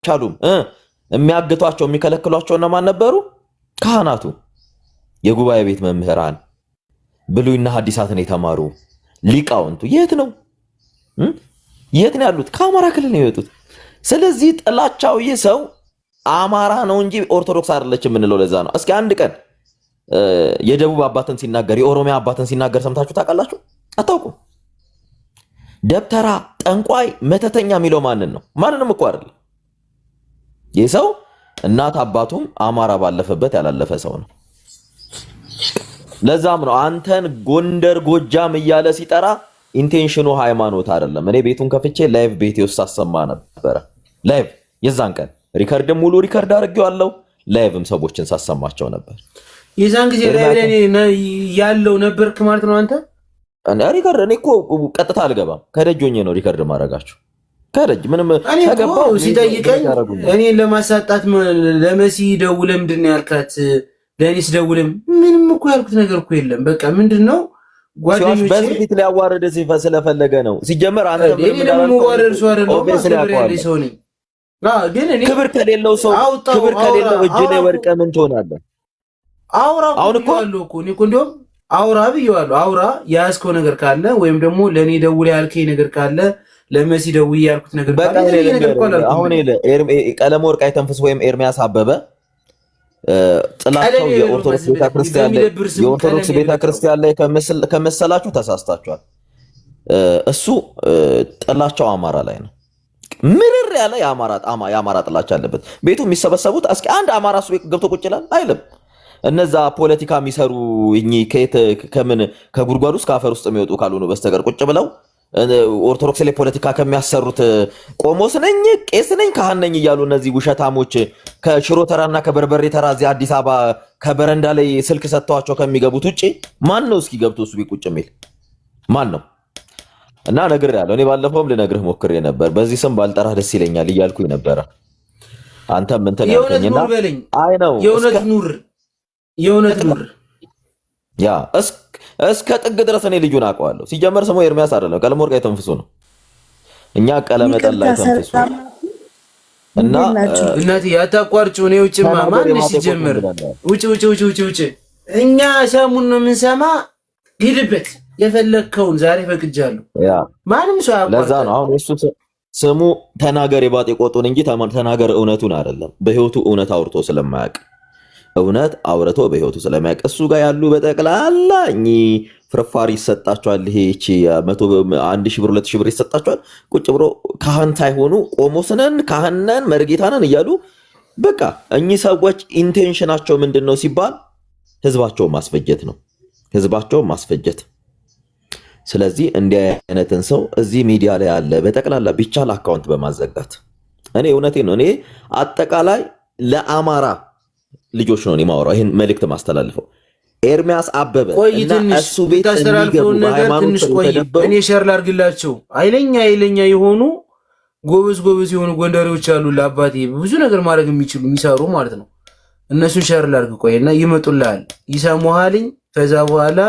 አልቻሉም። የሚያግቷቸው የሚከለክሏቸው እነማን ነበሩ? ካህናቱ፣ የጉባኤ ቤት መምህራን፣ ብሉይና ሐዲሳትን የተማሩ ሊቃውንቱ። የት ነው ያሉት? ከአማራ ክልል ነው የወጡት። ስለዚህ ጥላቻው ይህ ሰው አማራ ነው እንጂ ኦርቶዶክስ አይደለች የምንለው ለዛ ነው። እስኪ አንድ ቀን የደቡብ አባትን ሲናገር የኦሮሚያ አባትን ሲናገር ሰምታችሁ ታውቃላችሁ? አታውቁም። ደብተራ፣ ጠንቋይ፣ መተተኛ የሚለው ማንን ነው? ማንንም እኮ አይደለም። ይህ ሰው እናት አባቱም አማራ ባለፈበት ያላለፈ ሰው ነው። ለዛም ነው አንተን ጎንደር ጎጃም እያለ ሲጠራ ኢንቴንሽኑ ሃይማኖት አይደለም። እኔ ቤቱን ከፍቼ ላይቭ ቤቴ ውስጥ አሰማ ነበረ። ላይቭ የዛን ቀን ሪከርድም ሙሉ ሪከርድ አድርጌዋለሁ። ላይቭም ሰዎችን ሳሰማቸው ነበር። የዛን ጊዜ ላይ ያለው ነበርክ ማለት ነው አንተ? ሪከርድ እኔ እኮ ቀጥታ አልገባም። ከደጅ ሆኜ ነው ሪከርድ ማድረጋችሁ። ከደጅ ምንም ተገባው ሲጠይቀኝ እኔን ለማሳጣት ለመሲ ደውለህ ምንድን ነው ያልካት? ለእኔስ ደውልም ምንም እኮ ያልኩት ነገር እኮ የለም። በቃ ምንድነው ጓደኞቼ በዚህ ፊት ላይ ያዋረደ ስለፈለገ ነው። ሲጀመር አንተ ክብር ከሌለው ሰው ክብር ከሌለው እጅ ላይ ወድቀህ ምን ትሆናለህ? አሁን እኮ እኔ እኮ እንደውም አውራ ብዬዋለሁ። አውራ የያዝከው ነገር ካለ ወይም ደግሞ ለእኔ ደውል ያልከኝ ነገር ካለ ለመሲ ደውዬ ያልኩት ነገር ካለ አሁን ቀለም ወርቅ አይተንፍስ ወይም ኤርሚያስ አበበ ጥላቸው የኦርቶዶክስ ቤተክርስቲያን ላይ ከመሰላችሁ ተሳስታችኋል። እሱ ጥላቸው አማራ ላይ ነው። ምርር ያለ የአማራ ጥላቻ አለበት። ቤቱ የሚሰበሰቡት እስኪ አንድ አማራ እሱ ገብቶ ቁጭ ይላል አይልም። እነዛ ፖለቲካ የሚሰሩ ከምን ከጉድጓድ ውስጥ ከአፈር ውስጥ የሚወጡ ካልሆኑ በስተቀር ቁጭ ብለው ኦርቶዶክስ ላይ ፖለቲካ ከሚያሰሩት ቆሞስ ነኝ ቄስ ነኝ ካህን ነኝ እያሉ እነዚህ ውሸታሞች ከሽሮ ተራና ከበርበሬ ተራ እዚህ አዲስ አበባ ከበረንዳ ላይ ስልክ ሰጥተዋቸው ከሚገቡት ውጪ ማን ነው እስኪ ገብቶ እሱ ቢቁጭ የሚል ማን ነው? እና ነግሬሃለሁ። እኔ ባለፈውም ልነግርህ ሞክሬ ነበር። በዚህ ስም ባልጠራህ ደስ ይለኛል እያልኩኝ ነበረ። አንተም እንትን ያልከኝና አይ ነው የእውነት ኑር ያ እስከ ጥግ ድረስ እኔ ልጁን አውቀዋለሁ። ሲጀመር ስሙ ኤርሚያስ አይደለም፣ ቀለም ወርቅ አይተንፍሱ ነው። እኛ ቀለመጠን ላይ ተንፍሱ እና እናቴ ያታቋርጪው ነው። ውጭማ ማን ሲጀመር ውጭ እኛ ሰሙን ነው የምንሰማ። ሂድበት የፈለከውን ዛሬ ፈቅጃለሁ። ማንም ሰው ያቋርጥ። ለዛ ነው አሁን እሱ ስሙ ተናገር የባጤ ቆጡን እንጂ ተናገር እውነቱን አይደለም። በህይወቱ እውነት አውርቶ ስለማያውቅ እውነት አውርቶ በህይወቱ ስለማያውቅ እሱ ጋር ያሉ በጠቅላላ ፍርፋሪ ይሰጣቸዋል። ይሄ 1,000 ብር 2,000 ብር ይሰጣቸዋል። ቁጭ ብሎ ካህን ሳይሆኑ ቆሞስነን ካህነን መርጌታነን እያሉ በቃ እኚህ ሰዎች ኢንቴንሽናቸው ምንድን ነው ሲባል ህዝባቸውን ማስፈጀት ነው። ህዝባቸውን ማስፈጀት። ስለዚህ እንዲህ አይነትን ሰው እዚህ ሚዲያ ላይ ያለ በጠቅላላ ቢቻል አካውንት በማዘጋት እኔ እውነቴን ነው። እኔ አጠቃላይ ለአማራ ልጆች ነው የማወራው። ይሄን መልእክት ማስተላልፈው ኤርሚያስ አበበ እና እሱ ቤት የሚገቡ ሃይማኖት ተደበሩ። እኔ ሼር ላድርግላቸው። አይለኛ የሆኑ ጎበዝ የሆኑ ጎንደሬዎች አሉ። ለአባቴ ብዙ ነገር ማድረግ የሚሰሩ ማለት ነው። እነሱን ሼር ላድርግ። ቆይና ይመጡልሃል፣ ይሰሙሃልኝ። ከዛ በኋላ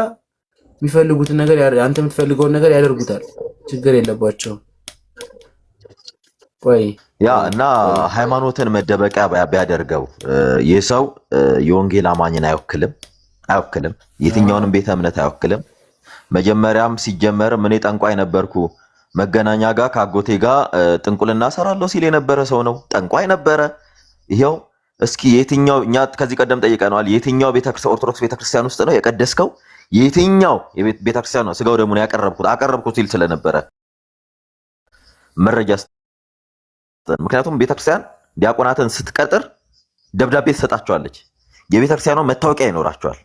የሚፈልጉትን ነገር አንተ የምትፈልገውን ነገር ያደርጉታል። ችግር የለባቸውም። ቆይ ያ እና ሃይማኖትን መደበቂያ ቢያደርገው ይህ ሰው የወንጌል አማኝን አይወክልም። የትኛውንም ቤተ እምነት አይወክልም። መጀመሪያም ሲጀመርም እኔ ጠንቋይ ነበርኩ መገናኛ ጋር ከአጎቴ ጋር ጥንቁልና ሰራለሁ ሲል የነበረ ሰው ነው። ጠንቋይ ነበረ። ይሄው እስኪ የትኛው እኛ ከዚህ ቀደም ጠይቀነዋል። የትኛው ኦርቶዶክስ ቤተክርስቲያን ውስጥ ነው የቀደስከው? የትኛው ቤተክርስቲያን ነው ስጋው ደሙን አቀረብኩት ሲል ስለነበረ መረጃ። ምክንያቱም ቤተክርስቲያን ዲያቆናትን ስትቀጥር ደብዳቤ ትሰጣቸዋለች። የቤተክርስቲያኗ መታወቂያ ይኖራቸዋል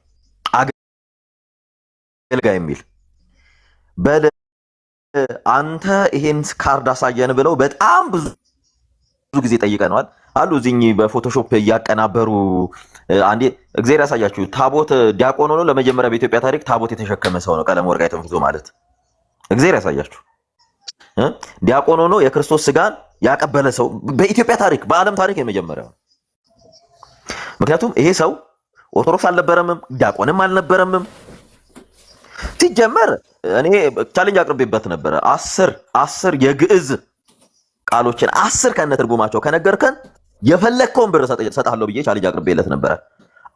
አገልጋይ የሚል በል አንተ ይሄን ካርድ አሳየን ብለው በጣም ብዙ ጊዜ ጠይቀነዋል አሉ። እዚህ በፎቶሾፕ እያቀናበሩ አንዴ እግዚአብሔር ያሳያችሁ። ታቦት ዲያቆን ሆኖ ለመጀመሪያ በኢትዮጵያ ታሪክ ታቦት የተሸከመ ሰው ነው ቀለም ወርቅ አይተንፍሱ ማለት። እግዚአብሔር ያሳያችሁ። ዲያቆን ሆኖ የክርስቶስ ስጋን ያቀበለ ሰው በኢትዮጵያ ታሪክ በዓለም ታሪክ የመጀመሪያው። ምክንያቱም ይሄ ሰው ኦርቶዶክስ አልነበረምም፣ ዲያቆንም አልነበረምም። ሲጀመር እኔ ቻሌንጅ አቅርቤበት ነበረ። 10 የግዕዝ ቃሎችን 10 ከነ ትርጉማቸው ከነገርከን የፈለግከውን ብር ሰጣለሁ ብዬ ቻሌንጅ አቅርቤለት ነበረ።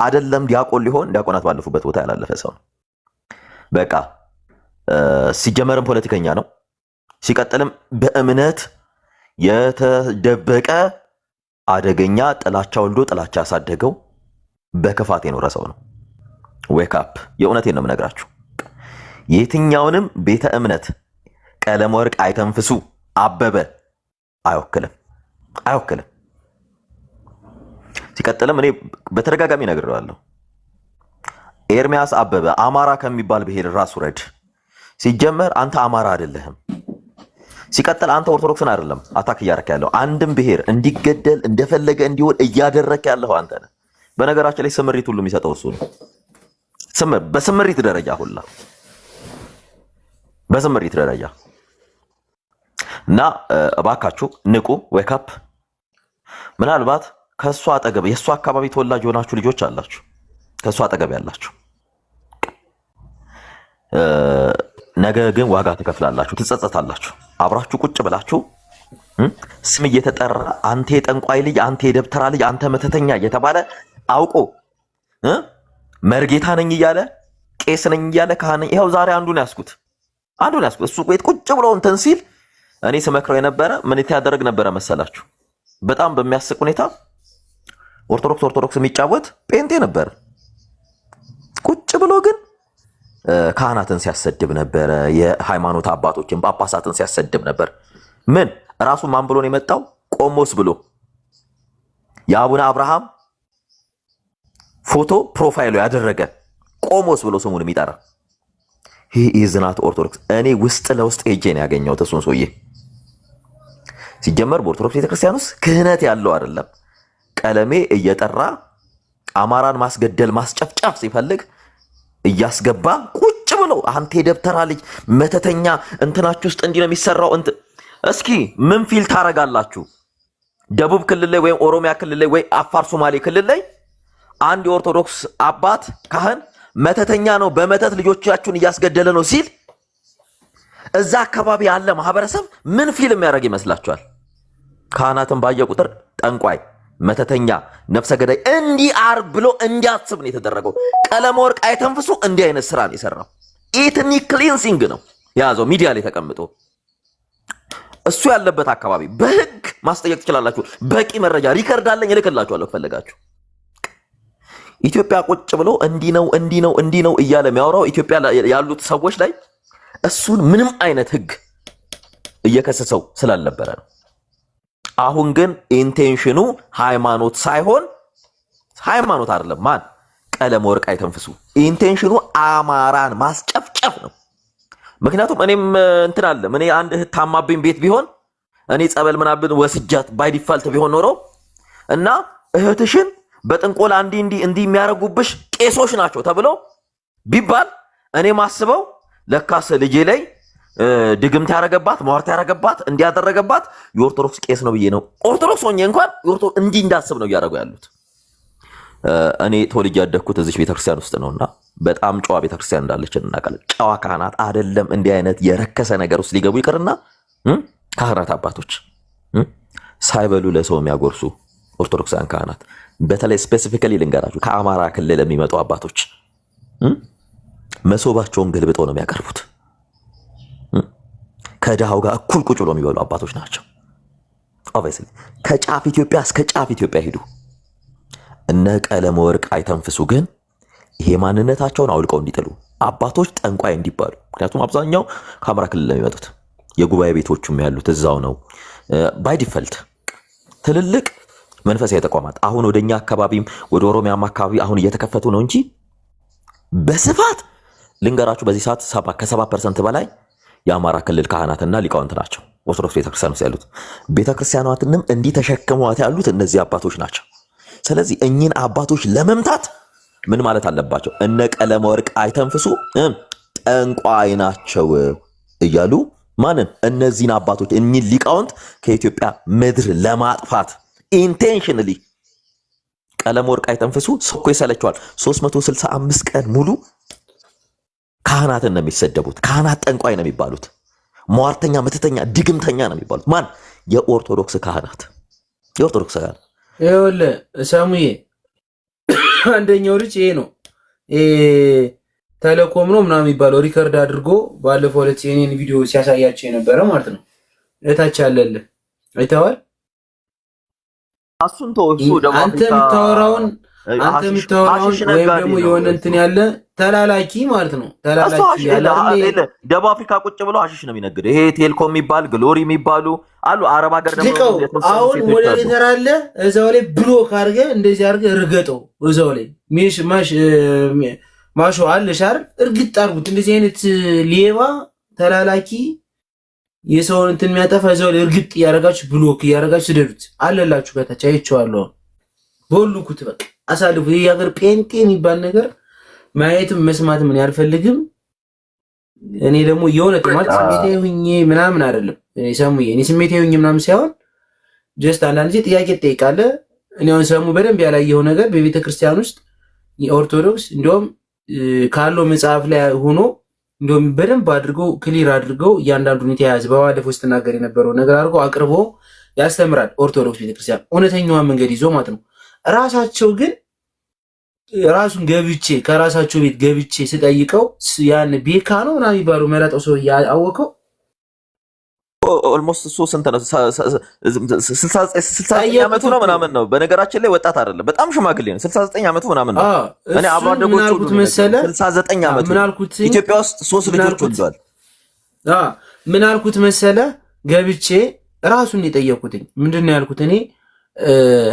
አይደለም ዲያቆን ሊሆን ዲያቆናት ባለፉበት ቦታ ያላለፈ ሰው ነው። በቃ ሲጀመርም ፖለቲከኛ ነው። ሲቀጥልም በእምነት የተደበቀ አደገኛ ጥላቻ ወልዶ ጥላቻ ያሳደገው በክፋት የኖረ ሰው ነው። ዌክ አፕ። የእውነቴን ነው የምነግራችሁ። የትኛውንም ቤተ እምነት ቀለመወርቅ አይተንፍሱ አበበ አይወክልም። ሲቀጥልም እኔ በተደጋጋሚ ነግሬዋለሁ። ኤርሚያስ አበበ አማራ ከሚባል ብሔር ራስ ውረድ። ሲጀመር አንተ አማራ አይደለህም። ሲቀጥል አንተ ኦርቶዶክስን አይደለም አታክ እያደረክ ያለው፣ አንድም ብሔር እንዲገደል እንደፈለገ እንዲሆን እያደረክ ያለው አንተ ነህ። በነገራችን ላይ ስምሪት ሁሉ የሚሰጠው እሱ ነው። በስምሪት ደረጃ ሁላ በስምሪት ደረጃ እና እባካችሁ ንቁ፣ ዌክ አፕ። ምናልባት ከእሱ አጠገብ የእሱ አካባቢ ተወላጅ የሆናችሁ ልጆች አላችሁ፣ ከእሱ አጠገብ ያላችሁ ነገ ግን ዋጋ ትከፍላላችሁ፣ ትጸጸታላችሁ። አብራችሁ ቁጭ ብላችሁ ስም እየተጠራ አንተ የጠንቋይ ልጅ፣ አንተ የደብተራ ልጅ፣ አንተ መተተኛ እየተባለ አውቆ መርጌታ ነኝ እያለ ቄስ ነኝ እያለ ካህን ነኝ። ይኸው ዛሬ አንዱን ያስኩት እሱ ቤት ቁጭ ብሎ እንትን ሲል እኔ ስመክረው የነበረ ምን ያደረግ ነበረ መሰላችሁ? በጣም በሚያስቅ ሁኔታ ኦርቶዶክስ የሚጫወት ጴንጤ ነበር። ቁጭ ብሎ ግን ካህናትን ሲያሰድብ ነበረ። የሃይማኖት አባቶችን ጳጳሳትን ሲያሰድብ ነበር። ምን ራሱ ማን ብሎ ነው የመጣው? ቆሞስ ብሎ የአቡነ አብርሃም ፎቶ ፕሮፋይሉ ያደረገ ቆሞስ ብሎ ስሙን የሚጠራ ይህ ኢዝናት ኦርቶዶክስ። እኔ ውስጥ ለውስጥ ሄጄ ነው ያገኘሁት እሱን ሰውዬ። ሲጀመር በኦርቶዶክስ ቤተክርስቲያን ውስጥ ክህነት ያለው አይደለም። ቀለሜ እየጠራ አማራን ማስገደል ማስጨፍጨፍ ሲፈልግ እያስገባ ቁጭ ብሎ አንተ የደብተራ ልጅ መተተኛ እንትናችሁ ውስጥ እንዲህ ነው የሚሰራው። እስኪ ምን ፊል ታረጋላችሁ? ደቡብ ክልል ላይ ወይም ኦሮሚያ ክልል ላይ ወይ አፋር ሶማሌ ክልል ላይ አንድ የኦርቶዶክስ አባት ካህን መተተኛ ነው፣ በመተት ልጆቻችሁን እያስገደለ ነው ሲል እዛ አካባቢ ያለ ማህበረሰብ ምን ፊልም ያደርግ ይመስላችኋል? ካህናትን ባየ ቁጥር ጠንቋይ፣ መተተኛ፣ ነፍሰ ገዳይ እንዲህ አርግ ብሎ እንዲያስብ ነው የተደረገው። ቀለመወርቅ አይተንፍሱ እንዲህ አይነት ስራ ነው የሰራው። ኢትኒክ ክሊንሲንግ ነው የያዘው ሚዲያ ላይ ተቀምጦ። እሱ ያለበት አካባቢ በህግ ማስጠየቅ ትችላላችሁ። በቂ መረጃ ሪከርድ አለኝ እልክላችኋለሁ ከፈለጋችሁ። ኢትዮጵያ ቁጭ ብሎ እንዲህ ነው እያለ የሚያወራው ኢትዮጵያ ያሉት ሰዎች ላይ እሱን ምንም አይነት ህግ እየከሰሰው ስላልነበረ ነው። አሁን ግን ኢንቴንሽኑ ሃይማኖት ሳይሆን ሃይማኖት አይደለም። ማን ቀለመወርቅ አይተንፍሱ ኢንቴንሽኑ አማራን ማስጨፍጨፍ ነው። ምክንያቱም እኔም እንትን አለ እኔ አንድ እህት ታማብኝ ቤት ቢሆን እኔ ጸበል ምናምን ወስጃት ባይ ዲፋልት ቢሆን ኖሮ እና እህትሽን በጥንቆላ እንዲህ የሚያረጉብሽ ቄሶች ናቸው ተብሎ ቢባል እኔ ማስበው ለካስ ልጄ ላይ ድግምት ያረገባት ሟርት ያረገባት እንዲያደረገባት የኦርቶዶክስ ቄስ ነው ብዬ ነው። ኦርቶዶክስ ሆኜ እንኳን እንዲህ እንዳስብ ነው እያደረጉ ያሉት። እኔ ተወልጄ ያደግኩት እዚህ ቤተክርስቲያን ውስጥ ነውና በጣም ጨዋ ቤተክርስቲያን እንዳለች እናውቃለን። ጨዋ ካህናት አይደለም እንዲህ አይነት የረከሰ ነገር ውስጥ ሊገቡ ይቅርና ካህናት አባቶች ሳይበሉ ለሰው የሚያጎርሱ ኦርቶዶክሳውያን ካህናት፣ በተለይ ስፔሲፊካሊ ልንገራችሁ ከአማራ ክልል የሚመጡ አባቶች መሶባቸውን ገልብጠው ነው የሚያቀርቡት። ከድሃው ጋር እኩል ቁጭ ብሎ የሚበሉ አባቶች ናቸው። ኦብቪየስሊ ከጫፍ ኢትዮጵያ እስከ ጫፍ ኢትዮጵያ ሄዱ። እነ ቀለመወርቅ አይተንፍሱ ግን ይሄ ማንነታቸውን አውልቀው እንዲጥሉ አባቶች ጠንቋይ እንዲባሉ። ምክንያቱም አብዛኛው ከአማራ ክልል ነው የሚመጡት። የጉባኤ ቤቶቹም ያሉት እዛው ነው። ባይ ዲፈልት ትልልቅ መንፈሳዊ ተቋማት አሁን ወደኛ አካባቢም ወደ ኦሮሚያም አካባቢ አሁን እየተከፈቱ ነው እንጂ በስፋት ልንገራችሁ በዚህ ሰዓት ከ70% በላይ የአማራ ክልል ካህናትና ሊቃውንት ናቸው ኦርቶዶክስ ቤተክርስቲያን ውስጥ ያሉት። ቤተክርስቲያኗትንም እንዲህ ተሸክመዋት ያሉት እነዚህ አባቶች ናቸው። ስለዚህ እኚህን አባቶች ለመምታት ምን ማለት አለባቸው? እነ ቀለመወርቅ አይተንፍሱ ጠንቋይ ናቸው እያሉ ማንን? እነዚህን አባቶች እኚህን ሊቃውንት ከኢትዮጵያ ምድር ለማጥፋት ኢንቴንሽንሊ ቀለመወርቅ አይተንፍሱ ሰኮ ይሰለቸዋል። 365 ቀን ሙሉ ካህናትን ነው የሚሰደቡት። ካህናት ጠንቋይ ነው የሚባሉት። ሟርተኛ፣ መተተኛ፣ ድግምተኛ ነው የሚባሉት። ማን? የኦርቶዶክስ ካህናት ይኸውልህ ሰሙዬ አንደኛው ልጅ ይሄ ነው ተለኮም ነው ምናምን የሚባለው ሪከርድ አድርጎ ባለፈው ዕለት የኔን ቪዲዮ ሲያሳያቸው የነበረ ማለት ነው። እታች አለልህ አይተዋል። እሱን ተወሱ ደግሞ አንተ የምታወራውን ወይም ደግሞ የሆነ እንትን ያለ ተላላኪ ማለት ነው። ተላላኪ ያለ ደቡብ አፍሪካ ቁጭ ብሎ አሽሽ ነው የሚነግድ። ይሄ ቴልኮም የሚባል ግሎሪ የሚባሉ አሉ። አረብ ሀገር ደግሞ አሁን ሞዴሬተር አለ እዛው ላይ ብሎክ አድርገህ እንደዚህ አድርገህ ርገጠው። እዛው ላይ ማሾ አለ ሻር እርግጥ አድርጉት። እንደዚህ አይነት ሌባ ተላላኪ የሰውን እንትን የሚያጠፋ እዛው ላይ እርግጥ እያደረጋችሁ ብሎክ እያደረጋችሁ ስደዱት። አለላችሁ ከታች አይቼዋለሁ። በሁሉኩት በቃ አሳልፉ። ይሄ ሀገር ጴንጤ የሚባል ነገር ማየትም መስማትም ምን ያልፈልግም። እኔ ደግሞ የሆነ ማለት ስሜታዊ ሁኜ ምናምን አይደለም። እኔ ስሜታዊ ሁኜ ምናምን ሳይሆን ጀስት አንዳንድ ጊዜ ጥያቄ ትጠይቃለህ። እኔ አሁን ሰሙ በደንብ ያላየው ነገር በቤተ ክርስቲያን ውስጥ የኦርቶዶክስ እንዲሁም ካለው መጽሐፍ ላይ ሆኖ እንዲሁም በደንብ አድርገው ክሊር አድርገው እያንዳንዱን የተያያዘ በባለፈው ስትናገር የነበረው ነገር አድርገው አቅርቦ ያስተምራል። ኦርቶዶክስ ቤተክርስቲያን እውነተኛዋን መንገድ ይዞ ማለት ነው። ራሳቸው ግን ራሱን ከራሳቸው ቤት ገብቼ ስጠይቀው ያን ቤካ ነው ምናምን የሚባለው መረጠው ሰው ያወቀው ኦልሞስት እሱ ስንት ነው? 69 ዓመቱ ነው ምናምን ነው። በነገራችን ላይ ወጣት አይደለም፣ በጣም ሽማግሌ ነው። 69 ዓመቱ ምናምን ነው። እኔ አብሮ አደጎቹ 69 ዓመቱ ኢትዮጵያ ውስጥ 3 ልጆች ወልዷል። ምን አልኩት መሰለ ገብቼ ራሱን የጠየኩትኝ ምንድን ነው ያልኩት? እኔ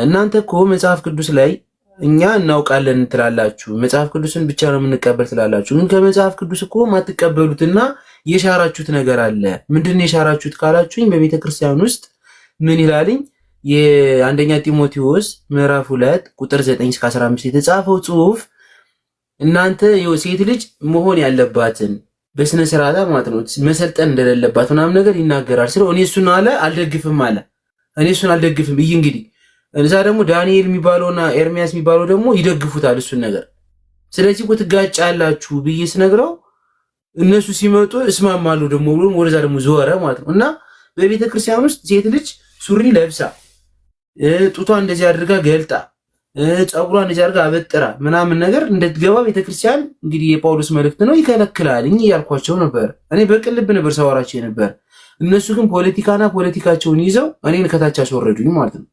እናንተ እኮ መጽሐፍ ቅዱስ ላይ እኛ እናውቃለን ትላላችሁ፣ መጽሐፍ ቅዱስን ብቻ ነው የምንቀበል ትላላችሁ። ግን ከመጽሐፍ ቅዱስ እኮ ማትቀበሉትና የሻራችሁት ነገር አለ። ምንድን ነው የሻራችሁት ካላችሁኝ በቤተ ክርስቲያን ውስጥ ምን ይላልኝ? የአንደኛ ጢሞቴዎስ ምዕራፍ 2 ቁጥር 9 እስከ 15 የተጻፈው ጽሑፍ እናንተ ሴት ልጅ መሆን ያለባትን በስነ ስርዓት ማለት ነው መሰልጠን እንደሌለባት ምናምን ነገር ይናገራል። ስለ እኔ እሱን አልደግፍም አለ። እኔ እሱን አልደግፍም ብዬ እንግዲህ እዛ ደግሞ ዳንኤል የሚባለውና ኤርሚያስ የሚባለው ደግሞ ይደግፉታል እሱን ነገር። ስለዚህ እኮ ትጋጫላችሁ ብዬ ስነግረው እነሱ ሲመጡ እስማማሉ ደግሞ ብሎ ወደዛ ደግሞ ዘወረ ማለት ነው። እና በቤተ ክርስቲያን ውስጥ ሴት ልጅ ሱሪ ለብሳ ጡቷ እንደዚህ አድርጋ ገልጣ ጸጉሯ እንደዚህ አድርጋ አበጥራ ምናምን ነገር እንድትገባ ቤተ ክርስቲያን እንግዲህ የጳውሎስ መልእክት ነው ይከለክላል እያልኳቸው ነበር። እኔ በቅን ልብ ነበር ሳወራቸው ነበር። እነሱ ግን ፖለቲካቸውን ይዘው እኔን ከታች አስወረዱኝ ማለት ነው።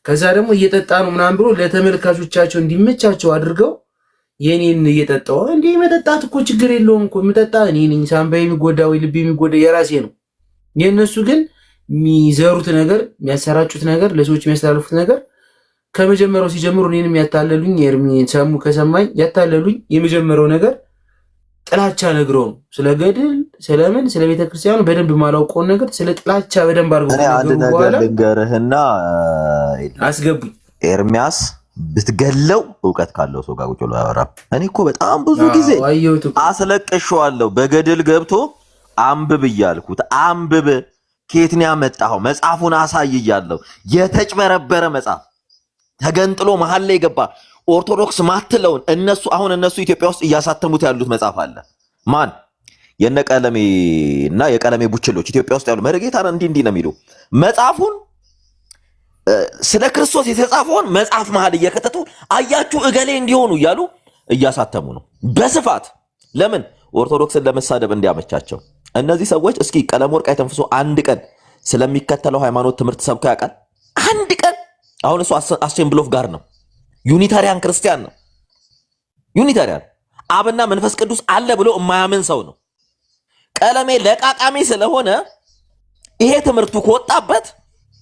ከዛ ደግሞ እየጠጣ ነው ምናምን ብሎ ለተመልካቾቻቸው እንዲመቻቸው አድርገው የኔን እየጠጣው እንዴ መጠጣት እኮ ችግር የለውም እኮ መጠጣ እኔ ነኝ ሳምባዬ የሚጎዳ ወይ ልቤ የሚጎዳ የራሴ ነው። የነሱ ግን የሚዘሩት ነገር የሚያሰራጩት ነገር ለሰዎች የሚያስተላልፉት ነገር ከመጀመሪያው ሲጀምሩ እኔንም ያታለሉኝ ሰሙ ከሰማኝ ያታለሉኝ የመጀመሪያው ነገር ጥላቻ ነግረው ነው። ስለ ገድል ስለምን ስለ ቤተክርስቲያኑ በደንብ ማላውቀውን ነገር ስለ ጥላቻ በደንብ አድርገው አንድ ነገር ልንገርህና አስገቡኝ። ኤርሚያስ ብትገለው እውቀት ካለው ሰው ጋር ቁጭ ብሎ ያወራል። እኔ እኮ በጣም ብዙ ጊዜ አስለቅሼዋለሁ። በገድል ገብቶ አንብብ እያልኩት አንብብ ከየት ነው ያመጣኸው መጽሐፉን አሳይ እያለሁ የተጭበረበረ መጽሐፍ ተገንጥሎ መሀል ላይ ገባ ኦርቶዶክስ ማትለውን እነሱ ኢትዮጵያ ውስጥ እያሳተሙት ያሉት መጽሐፍ አለ። ማን የነ ቀለሜና የቀለሜ ቡችሎች ኢትዮጵያ ውስጥ ያሉ መርጌታ እንዲህ ነው የሚሉ መጽሐፉን ስለ ክርስቶስ የተጻፈውን መጽሐፍ መሃል እየከተቱ አያችሁ እገሌ እንዲሆኑ እያሉ እያሳተሙ ነው በስፋት። ለምን ኦርቶዶክስን ለመሳደብ እንዲያመቻቸው። እነዚህ ሰዎች እስኪ ቀለመወርቅ አይተንፍሶ አንድ ቀን ስለሚከተለው ሃይማኖት ትምህርት ሰብኮ ያውቃል? አንድ ቀን? አሁን እሱ አሴምብል ኦፍ ጋር ነው። ዩኒታሪያን ክርስቲያን ነው። ዩኒታሪያን አብና መንፈስ ቅዱስ አለ ብሎ የማያምን ሰው ነው። ቀለሜ ለቃቃሚ ስለሆነ ይሄ ትምህርቱ ከወጣበት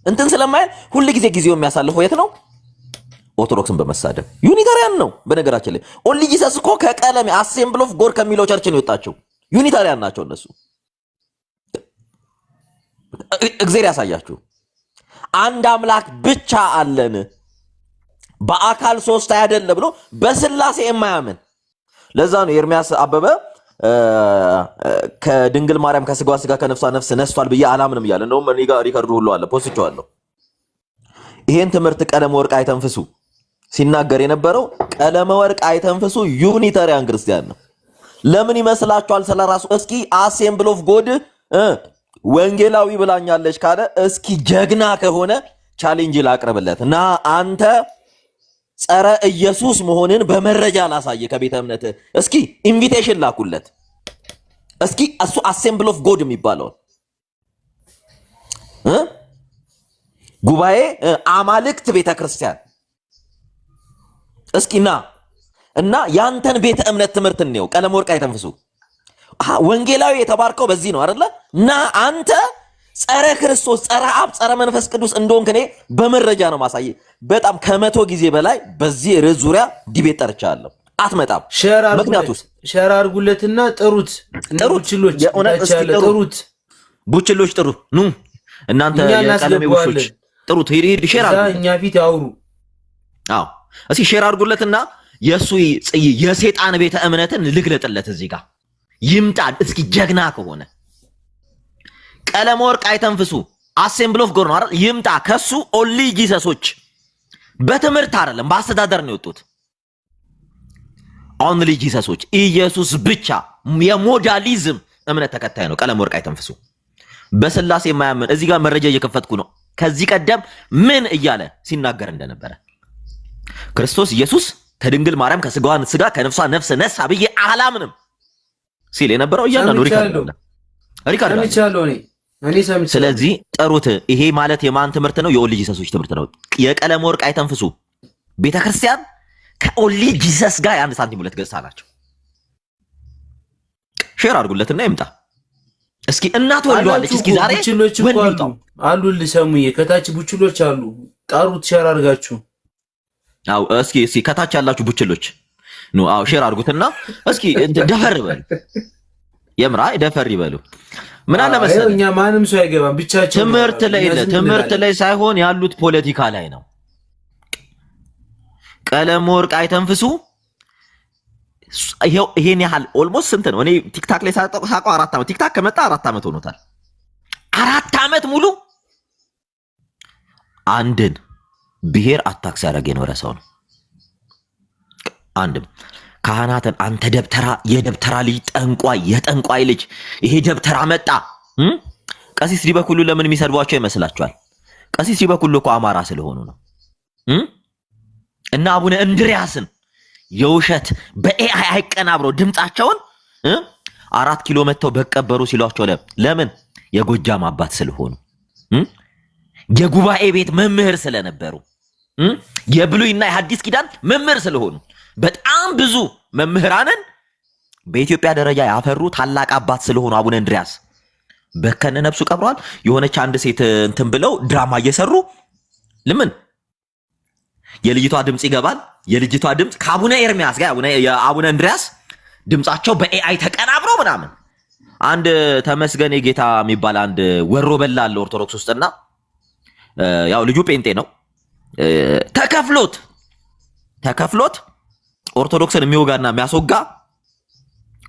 እንትን ስለማይል ሁሉ ጊዜው የሚያሳልፈው የት ነው? ኦርቶዶክስን በመሳደብ ዩኒታሪያን ነው። በነገራችን ላይ ኦንሊ ጂሰስ እኮ ከቀለሜ አሴምብል ኦፍ ጎድ ከሚለው ቸርች ነው የወጣቸው። ዩኒታሪያን ናቸው እነሱ። እግዚአብሔር ያሳያችሁ። አንድ አምላክ ብቻ አለን በአካል ሶስት አይደለ ብሎ በስላሴ የማያምን ለዛ ነው ኤርሚያስ አበበ ከድንግል ማርያም ከስጋዋ ስጋ ከነፍሷ ነፍስ ነስቷል ብዬ አላምንም እያለ እንደውም እኔ ጋር ሪከርዱ ሁሉ አለ ፖስቼዋለሁ። ይሄን ትምህርት ቀለመወርቅ አይተንፍሱ ሲናገር የነበረው ቀለመወርቅ አይተንፍሱ ዩኒታሪያን ክርስቲያን ነው። ለምን ይመስላችኋል? ስለራሱ እስኪ አሴምብል ኦፍ ጎድ ወንጌላዊ ብላኛለች ካለ እስኪ ጀግና ከሆነ ቻሌንጅ ላቅርብለት እና አንተ ጸረ ኢየሱስ መሆንን በመረጃ ላሳየ ከቤተ እምነት እስኪ ኢንቪቴሽን ላኩለት። እስኪ እሱ አሴምብል ኦፍ ጎድ የሚባለውን ጉባኤ አማልክት ቤተክርስቲያን እስኪ እና ያንተን ቤተ እምነት ትምህርት ነው። ቀለመወርቅ አይተንፍሱ ወንጌላዊ የተባርከው በዚህ ነው አይደለ? እና አንተ ጸረ ክርስቶስ፣ ጸረ አብ፣ ጸረ መንፈስ ቅዱስ እንደሆንክ እኔ በመረጃ ነው ማሳየ። በጣም ከ100 ጊዜ በላይ በዚህ ርዕስ ዙሪያ ዲቤት ጠርቻለሁ። አትመጣም። ምክንያቱስ ሼር አድርጉለትና ጥሩት። ቡችሎች ቡችሎች ጥሩ ኑ እናንተ የቀለሜ ውሾች ጥሩት። ሄድ ሼር አድርጉ። እኛ ፊት ያውሩ። አዎ እስኪ ሼር አድርጉለትና የሱ የሰይጣን ቤተ እምነትን ልግለጥለት እዚህ ጋር ይምጣል። እስኪ ጀግና ከሆነ ቀለመወርቅ አይተንፍሱ አሴምብል ኦፍ ጎድ ነው አይደል? ይምጣ። ከሱ ኦንሊ ጂሰሶች በትምህርት አይደለም በአስተዳደር ነው የወጡት። ኦንሊ ጂሰሶች ኢየሱስ ብቻ የሞዳሊዝም እምነት ተከታይ ነው ቀለመወርቅ አይተንፍሱ። በስላሴ የማያምን እዚህ ጋር መረጃ እየከፈትኩ ነው። ከዚህ ቀደም ምን እያለ ሲናገር እንደነበረ ክርስቶስ ኢየሱስ ከድንግል ማርያም ከስጋዋ ስጋ ከነፍሷ ነፍስ ነሳ ብዬ አላምንም ሲል የነበረው እያንዳንዱ ሪካርድ እኔ ሰምቻለሁ። ስለዚህ ጠሩት። ይሄ ማለት የማን ትምህርት ነው? የኦንሊ ጂሰሶች ትምህርት ነው። የቀለመወርቅ አይተንፍሱ ቤተክርስቲያን ከኦንሊ ጂሰስ ጋር የአንድ ሳንቲም ሁለት ገጽታ ናቸው። ሼር አድርጉለትና ይምጣ። እስኪ እናት ወልደዋለች። እስኪ ዛሬ ወንድ አሉ ልሰሙዬ፣ ከታች ቡችሎች አሉ። ጣሩት፣ ሼር አድርጋችሁ። አው እስኪ ከታች ያላችሁ ቡችሎች ነው። አው ሼር አድርጉትና እስኪ ደፈር ይበሉ። የምራ ደፈር ይበሉ። ምን አለ መሰለኝ እኛ ማንም ሰው አይገባም። ብቻቸው ትምህርት ላይ ሳይሆን ያሉት ፖለቲካ ላይ ነው። ቀለመወርቅ አይተንፍሱ ይሄን ያህል ኦልሞስት ስንት ነው? እኔ ቲክታክ ላይ ሳቀው 4 ዓመት ቲክታክ ከመጣ 4 ዓመት ሆኖታል። 4 ዓመት ሙሉ አንድን ብሔር አታክስ ያደረገ የኖረ ሰው ነው። አንድም ካህናትን አንተ ደብተራ፣ የደብተራ ልጅ ጠንቋይ፣ የጠንቋይ ልጅ ይሄ ደብተራ መጣ። ቀሲስ ዲበኩሉ ለምን የሚሰድቧቸው ይመስላችኋል? ቀሲስ ዲበኩሉ እኮ አማራ ስለሆኑ ነው። እና አቡነ እንድሪያስን የውሸት በኤአይ አይቀናብረው ድምጻቸውን 4 ኪሎ መተው በቀበሩ ሲሏቸው ለምን? የጎጃም አባት ስለሆኑ የጉባኤ ቤት መምህር ስለነበሩ የብሉይና የሐዲስ ኪዳን መምህር ስለሆኑ በጣም ብዙ መምህራንን በኢትዮጵያ ደረጃ ያፈሩ ታላቅ አባት ስለሆኑ አቡነ እንድሪያስ በከነ ነፍሱ ቀብሯል። የሆነች አንድ ሴት እንትን ብለው ድራማ እየሰሩ ለምን የልጅቷ ድምጽ ይገባል። የልጅቷ ድምጽ ከአቡነ ኤርሚያስ ጋር የአቡነ እንድሪያስ ድምጻቸው በኤአይ ተቀናብረው ምናምን። አንድ ተመስገን የጌታ የሚባል አንድ ወሮ በላ አለ ኦርቶዶክስ ውስጥና ያው ልጁ ጴንጤ ነው። ተከፍሎት ኦርቶዶክስን የሚወጋና የሚያስወጋ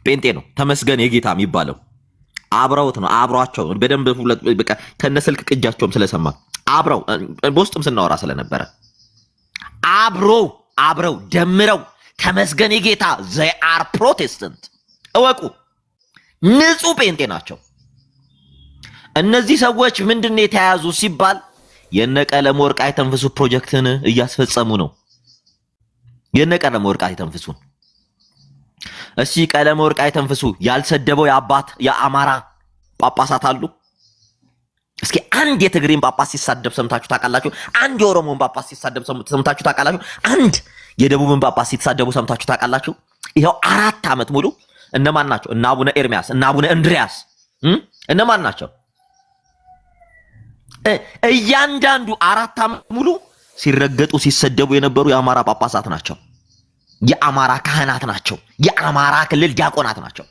ጴንጤ ነው ተመስገን የጌታ የሚባለው። አብረውት ነው አብሯቸው በደንብ በቃ ከነስልክ ቅጃቸውም ስለሰማ አብረው በውስጥም ስናወራ ስለነበረ አብረው ደምረው ተመስገን የጌታ they are protestant እወቁ፣ ንጹህ ጴንጤ ናቸው እነዚህ ሰዎች። ምንድነው የተያዙ ሲባል የነቀለመወርቅ አይተንፍሱ ፕሮጀክትን እያስፈጸሙ ነው። የነቀለመወርቅ አይተንፍሱን እሺ፣ ቀለመወርቅ አይተንፍሱ ያልሰደበው የአማራ ጳጳሳት አሉ? እስኪ አንድ የትግሬን ጳጳስ ሲሳደብ ሰምታችሁ ታውቃላችሁ? አንድ የኦሮሞን ጳጳስ ሲሳደብ ሰምታችሁ ታውቃላችሁ? አንድ የደቡብን ጳጳስ ሲሳደቡ ሰምታችሁ ታውቃላችሁ? ይሄው 4 ዓመት ሙሉ እነማን ናቸው? እና አቡነ ኤርሚያስ እና አቡነ እንድሪያስ እነማን ናቸው? እያንዳንዱ 4 ዓመት ሙሉ ሲረገጡ ሲሰደቡ የነበሩ የአማራ ጳጳሳት ናቸው። የአማራ ካህናት ናቸው። የአማራ ክልል ዲያቆናት ናቸው።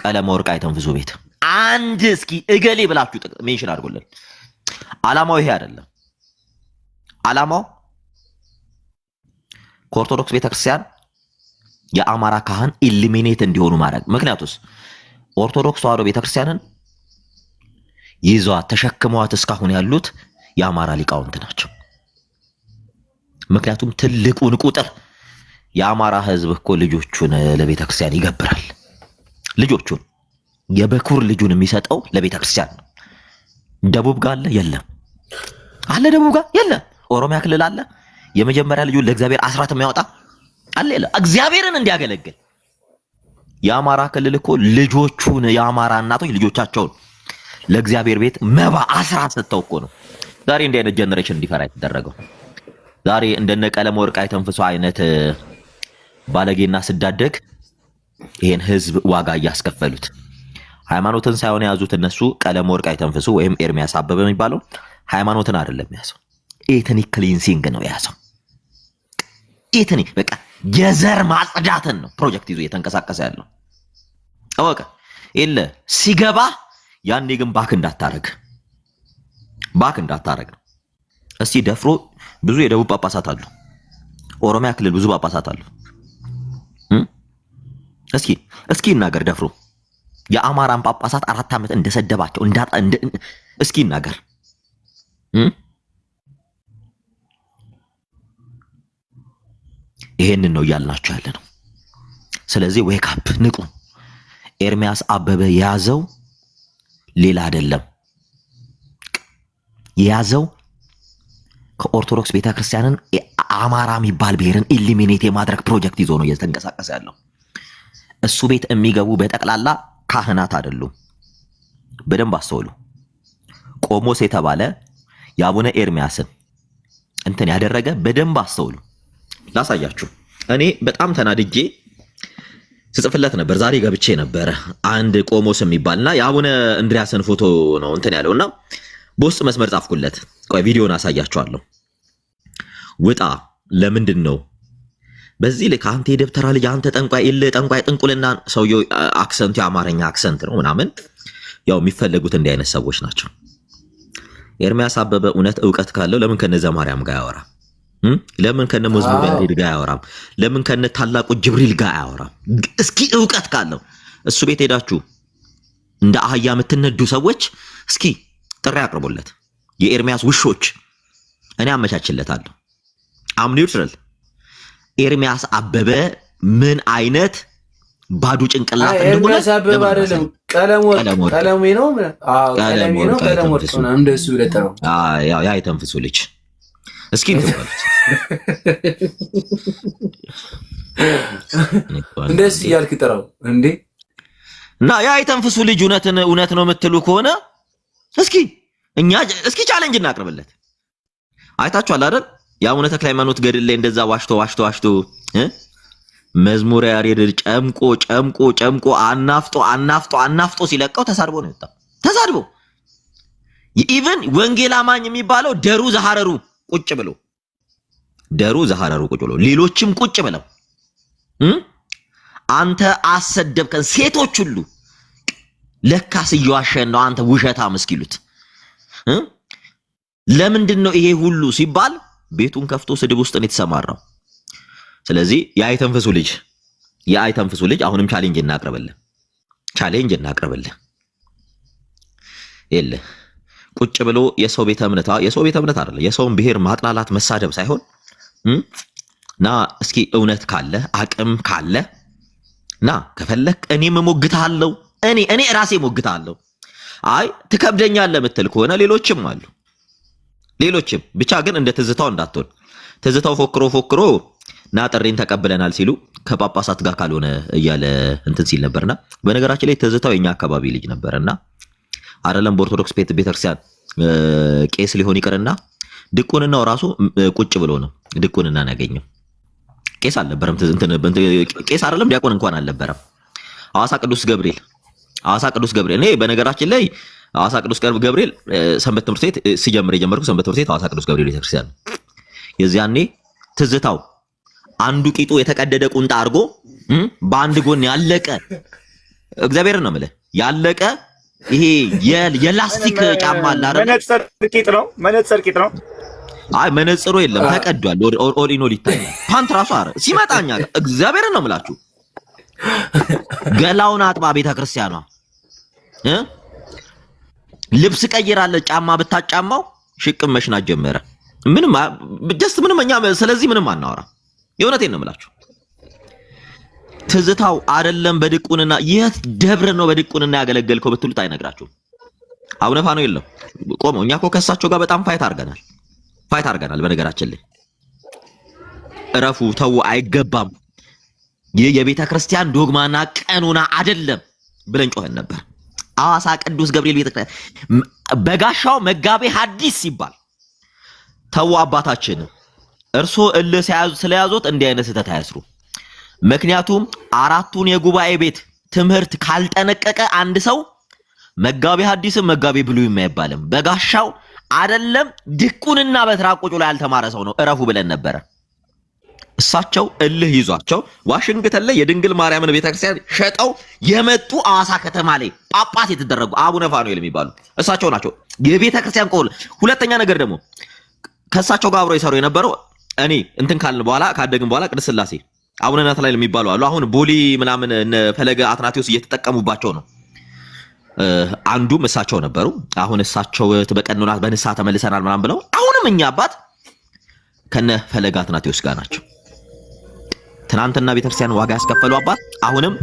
ቀለመወርቅ አይተንፍሱ ቤት አንድ እስኪ እገሌ ብላችሁ ሜንሽን አድርጎልን። ዓላማው ይሄ አይደለም። ዓላማው ከኦርቶዶክስ ቤተክርስቲያን የአማራ ካህን ኢሊሚኔት እንዲሆኑ ማድረግ። ምክንያቱስ ኦርቶዶክስ ተዋሕዶ ቤተክርስቲያንን ይዟት ተሸክመዋት እስካሁን ያሉት የአማራ ሊቃውንት ናቸው። ምክንያቱም ትልቁን ቁጥር የአማራ ሕዝብ እኮ ልጆቹን ለቤተክርስቲያን ይገብራል። ልጆቹን የበኩር ልጁን የሚሰጠው ለቤተ ክርስቲያን ነው። ደቡብ ጋር አለ የለም? አለ ደቡብ ጋር የለም? ኦሮሚያ ክልል አለ የመጀመሪያ ልጁን ለእግዚአብሔር አስራት የሚያወጣ አለ የለም? እግዚአብሔርን እንዲያገለግል። የአማራ ክልል እኮ ልጆቹን የአማራ እናቶች ልጆቻቸውን ለእግዚአብሔር ቤት መባ አስራት ሰጥተው እኮ ነው ዛሬ እንዲህ አይነት ጀነሬሽን እንዲፈራ የተደረገው። ዛሬ እንደነ ቀለም ወርቅ አይተንፍሱ አይነት ባለጌና ስዳደግ ይሄን ህዝብ ዋጋ እያስከፈሉት፣ ሃይማኖትን ሳይሆን የያዙት እነሱ ቀለም ወርቅ አይተንፍሱ ወይም ኤርሚያስ አበበ የሚባለው ሃይማኖትን አይደለም የያዘው፣ ኤትኒክ ክሊንሲንግ ነው የያዘው። ኤትኒክ በቃ የዘር ማጽዳትን ነው ፕሮጀክት ይዞ እየተንቀሳቀሰ ያለው። አወቀ የለ ሲገባ ያኔ ግን ባክ እንዳታረግ ነው። እስቲ ደፍሮ ብዙ የደቡብ ጳጳሳት አሉ፣ ኦሮሚያ ክልል ብዙ ጳጳሳት አሉ። እስኪ ይናገር ደፍሮ የአማራን ጳጳሳት 4 ዓመት እንደሰደባቸው እስኪ ይናገር። ይሄንን ነው እያልናቸው ያለ ነው። ስለዚህ ዌክ አፕ ንቁ። ኤርሚያስ አበበ የያዘው ሌላ አይደለም። የያዘው ከኦርቶዶክስ ቤተክርስቲያንን አማራ የሚባል ብሔርን ኢሊሚኔት የማድረግ ፕሮጀክት ይዞ ነው እየተንቀሳቀሰ ያለው። እሱ ቤት የሚገቡ በጠቅላላ ካህናት አይደሉም። በደንብ አስተውሉ። ቆሞስ የተባለ የአቡነ ኤርሚያስን እንትን ያደረገ በደንብ አስተውሉ። ላሳያችሁ። እኔ በጣም ተናድጄ ስጽፍለት ነበር። ዛሬ ገብቼ ነበረ አንድ ቆሞስ የሚባልና የአቡነ እንድሪያስን ፎቶ ነው እንትን ያለውና በውስጥ መስመር ጻፍኩለት። ቆይ ቪዲዮን አሳያችኋለሁ። ውጣ። ለምንድን ነው በዚህ ልክ አንተ የደብተራ ልጅ አንተ ጠንቋይ ጠንቋይ ጥንቁልና? ሰውየው አክሰንቱ የአማርኛ አክሰንት ነው ምናምን። ያው የሚፈለጉት እንዲህ አይነት ሰዎች ናቸው። ኤርሚያስ አበበ እውነት እውቀት ካለው ለምን ከነዛ ማርያም ጋር ያወራ? ለምን ከነ መዝሙር ያሬድ ጋር አያወራም? ለምን ከነ ታላቁ ጅብሪል ጋር አያወራም? እስኪ እውቀት ካለው እሱ ቤት ሄዳችሁ እንደ አህያ የምትነዱ ሰዎች እስኪ ጥሪ አቅርቦለት። የኤርሚያስ ውሾች እኔ አመቻችለታለሁ። አም ኒውትራል። ኤርሚያስ አበበ ምን አይነት ባዱ ጭንቅላት እንደሆነ ኤርሚያስ አበበ አይደለም ቀለም ወርቅ ነው እንደሱ ለተረው ያ የተንፍሱ ልጅ እስኪ እንተባሉት እንደሱ እያልክ ጥራው እንዴ። እና ያ የተንፍሱ ልጅ እውነት ነው የምትሉ ከሆነ እስኪ ቻሌንጅ እናቅርብለት። አይታችኋል አይደል? የአቡነ ተክለ ሃይማኖት ገድል ላይ እንደዛ ዋሽቶ መዝሙር ያሬድ ጨምቆ አናፍጦ ሲለቀው ተሳድቦ ነው የወጣው። ተሳድቦ ኢቭን ወንጌል አማኝ የሚባለው ደሩ ዘሐረሩ ቁጭ ብሎ ሌሎችም ቁጭ ብለው አንተ አሰደብከን ሴቶች ሁሉ ለካስ እየዋሸን ነው አንተ ውሸታም እስኪሉት ለምንድን ነው ይሄ ሁሉ ሲባል ቤቱን ከፍቶ ስድብ ውስጥ ነው የተሰማራው። ስለዚህ የአይተንፍሱ ልጅ አሁንም ቻሌንጅ እናቅርብልህ። የለ ቁጭ ብሎ የሰው ቤተ እምነት አይደለም የሰውን ብሔር ማጥላላት መሳደብ ሳይሆን ና እስኪ እውነት ካለ አቅም ካለ ና ከፈለክ እኔም እሞግታለሁ። እኔ ራሴ እሞግታለሁ። አይ ትከብደኛለህ የምትል ከሆነ ሌሎችም አሉ። ብቻ ግን እንደ ትዝታው እንዳትሆን። ትዝታው ፎክሮ ና ጥሪን ተቀብለናል ሲሉ ከጳጳሳት ጋር ካልሆነ እያለ እንትን ሲል ነበርና፣ በነገራችን ላይ ትዝታው የኛ አካባቢ ልጅ ነበርና አይደለም በኦርቶዶክስ ቤተክርስቲያን ቄስ ሊሆን ይቅርና ድቁንናው ራሱ ቁጭ ብሎ ነው ድቁንናን ያገኘው። ቄስ አልነበረም። ቄስ አይደለም ዲያቆን እንኳን አልነበረም። ሐዋሳ ቅዱስ ገብርኤል እኔ በነገራችን ላይ ሐዋሳ ቅዱስ ገብርኤል ሰንበት ትምህርት ቤት የጀመርኩ ሰንበት ትምህርት ቤት ሐዋሳ ቅዱስ ገብርኤል ቤተክርስቲያን ነው። የዚያኔ ትዝታው አንዱ ቂጡ የተቀደደ ቁንጣ አድርጎ በአንድ ጎን ያለቀ እግዚአብሔርን ነው የምልህ ያለቀ ይሄ የላስቲክ ጫማ አለ አይደል? መነጽር ቂጥ ነው። አይ መነጽሩ የለም ተቀዷል። ኦሊኖል ይታያል። ፓንት ራሱ አረ ሲመጣኛ እግዚአብሔርን ነው የምላችሁ ገላውን አጥባ ቤተክርስቲያኗ ልብስ ቀይራለች። ጫማ ብታጫማው ሽቅም መሽናት ጀመረ። ምንም እኛ ስለዚህ ምንም አናወራ። የእውነቴን ነው የምላችሁ። ትዝታው አይደለም በድቁንና የት ደብር ነው በድቁንና ያገለገልከው ብትሉት አይነግራችሁም። አቡነ ፋኑኤል ነው ቆመው። እኛ እኮ ከሳቸው ጋር በጣም ፋይት አድርገናል። በነገራችን ላይ እረፉ፣ ተው፣ አይገባም፣ ይህ የቤተ ክርስቲያን ዶግማና ቀኖና አይደለም ብለን ጮኸን ነበር። ሐዋሳ ቅዱስ ገብርኤል ቤተክርስቲያን በጋሻው መጋቤ ሐዲስ ሲባል ተው አባታችን እርሶ እልህ ስለያዙት እንዲህ አይነት ስህተት አያስሩ። ምክንያቱም አራቱን የጉባኤ ቤት ትምህርት ካልጠነቀቀ አንድ ሰው መጋቤ ሐዲስም መጋቤ ብሉይም አይባልም። በጋሻው አይደለም ድቁንና በትራቆጩ ላይ ያልተማረ ሰው ነው። እረፉ ብለን ነበረ። እሳቸው እልህ ይዟቸው ዋሽንግተን ላይ የድንግል ማርያምን ቤተክርስቲያን ሸጠው የመጡ ሐዋሳ ከተማ ላይ ጳጳስ የተደረጉ አቡነ ፋኑኤል የሚባሉ እሳቸው ናቸው። የቤተክርስቲያን ቆል። ሁለተኛ ነገር ደግሞ ከእሳቸው ጋር አብረው ይሰሩ የነበረው እኔ እንትን ካልን በኋላ ካደግን በኋላ ቅድስት ሥላሴ አቡነ ናትናኤል የሚባሉ አሉ። አሁን ቦሊ ምናምን ፈለገ አትናቴዎስ እየተጠቀሙባቸው ነው። አንዱም እሳቸው ነበሩ። አሁን እሳቸው በቀኖና በንስሐ ተመልሰናል ምናምን ብለው አሁንም እኛ አባት ከነ ፈለገ አትናቴዎስ ጋር ናቸው። ትናንትና ቤተክርስቲያን ዋጋ ያስከፈሉ አባት አሁንም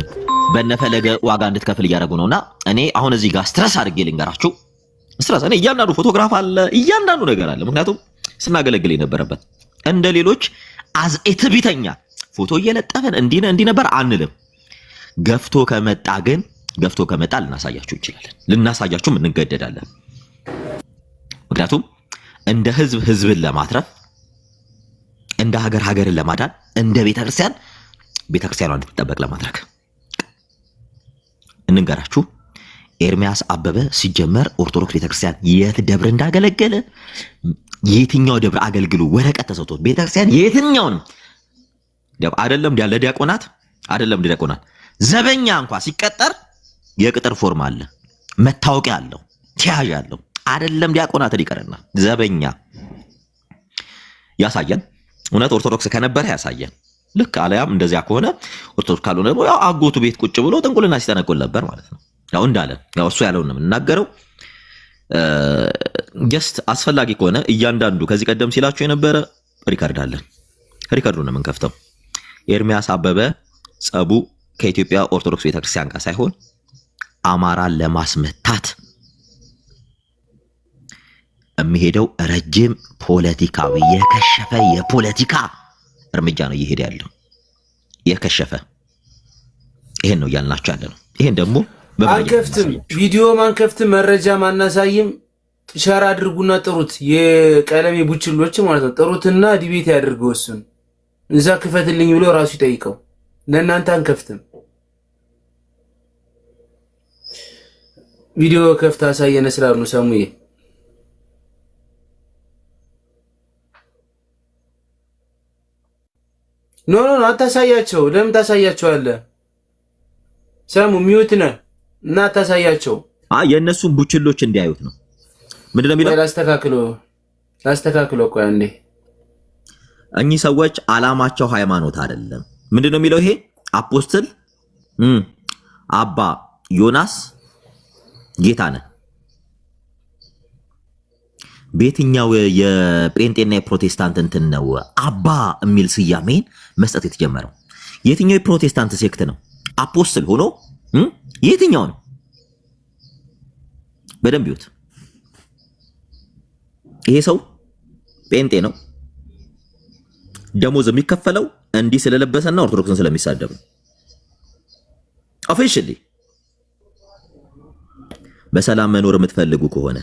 በነፈለገ ዋጋ እንድትከፍል እያደረጉ ነውና እኔ አሁን እዚህ ጋር ስትረስ አድርጌ ልንገራችሁ። ስትረስ እኔ እያንዳንዱ ፎቶግራፍ አለ፣ እያንዳንዱ ነገር አለ። ምክንያቱም ስናገለግል የነበረበት እንደ ሌሎች ትዕቢተኛ ፎቶ እየለጠፈን እንዲህ ነበር አንልም። ገፍቶ ከመጣ ልናሳያችሁ እንችላለን፣ ልናሳያችሁም እንገደዳለን። ምክንያቱም እንደ ህዝብን ለማትረፍ እንደ ሀገርን ለማዳን እንደ ቤተክርስቲያኗ እንድትጠበቅ ለማድረግ እንንገራችሁ። ኤርሚያስ አበበ ሲጀመር ኦርቶዶክስ ቤተክርስቲያን የት ደብር እንዳገለገለ የትኛው ደብር አገልግሎ ወረቀት ተሰጥቶት ቤተክርስቲያን የትኛውንም አይደለም ለዲያቆናት አይደለም ዲያቆናት ዘበኛ እንኳን ሲቀጠር የቅጥር ፎርም አለ፣ መታወቂያ አለው፣ ተያዥ አለው። አይደለም ዲያቆናት ሊቀርና ዘበኛ ያሳየን። እውነት ኦርቶዶክስ ከነበረ ያሳየን። ልክ አለያም እንደዚያ ከሆነ ኦርቶዶክስ ካልሆነ ደግሞ ያው አጎቱ ቤት ቁጭ ብሎ ጥንቁልና ሲጠነቁል ነበር ማለት ነው። ያው እንዳለ ያው እሱ ያለውን ነው የምናገረው። ጀስት አስፈላጊ ከሆነ እያንዳንዱ ከዚህ ቀደም ሲላችሁ የነበረ ሪካርድ አለን። ሪካርዱን ነው የምንከፍተው። ኤርሚያስ አበበ ጸቡ ከኢትዮጵያ ኦርቶዶክስ ቤተክርስቲያን ጋር ሳይሆን አማራን ለማስመታት የሚሄደው ረጅም ፖለቲካዊ የከሸፈ የፖለቲካ እርምጃ ነው እየሄደ ያለው። የከሸፈ ይሄን ነው ያልናቸው ያለ ነው። ይሄን ደግሞ አንከፍትም፣ ቪዲዮ ማንከፍትም፣ መረጃ ማናሳይም። ሸራ አድርጉና ጥሩት፣ የቀለሜ ቡችሎች ማለት ነው። ጥሩትና ዲቤት ያድርገው። እሱን እዛ ክፈትልኝ ብሎ ራሱ ይጠይቀው። ለእናንተ አንከፍትም። ቪዲዮ ከፍታ አሳየነ ስላሉ ሰሙዬ ኖ አታሳያቸው። ለምን ታሳያቸዋለህ? ሰሙ ሚዩት ነህ እና አታሳያቸው። የእነሱን ቡችሎች እንዲያዩት ነው። ምንድነው የሚለው? ላስተካክሎ ቆይ አንዴ። እኚህ ሰዎች አላማቸው ሃይማኖት አይደለም። ምንድነው የሚለው? ይሄ አፖስትል አባ ዮናስ ጌታነህ በየትኛው የጴንጤና የፕሮቴስታንት እንትን ነው አባ የሚል ስያሜን መስጠት የተጀመረው? የትኛው የፕሮቴስታንት ሴክት ነው አፖስትል ሆኖ? የትኛው ነው? በደንብ ይዩት። ይሄ ሰው ጴንጤ ነው። ደሞዝ የሚከፈለው እንዲህ ስለለበሰና ኦርቶዶክስን ስለሚሳደብ ነው። ኦፊሻሊ በሰላም መኖር የምትፈልጉ ከሆነ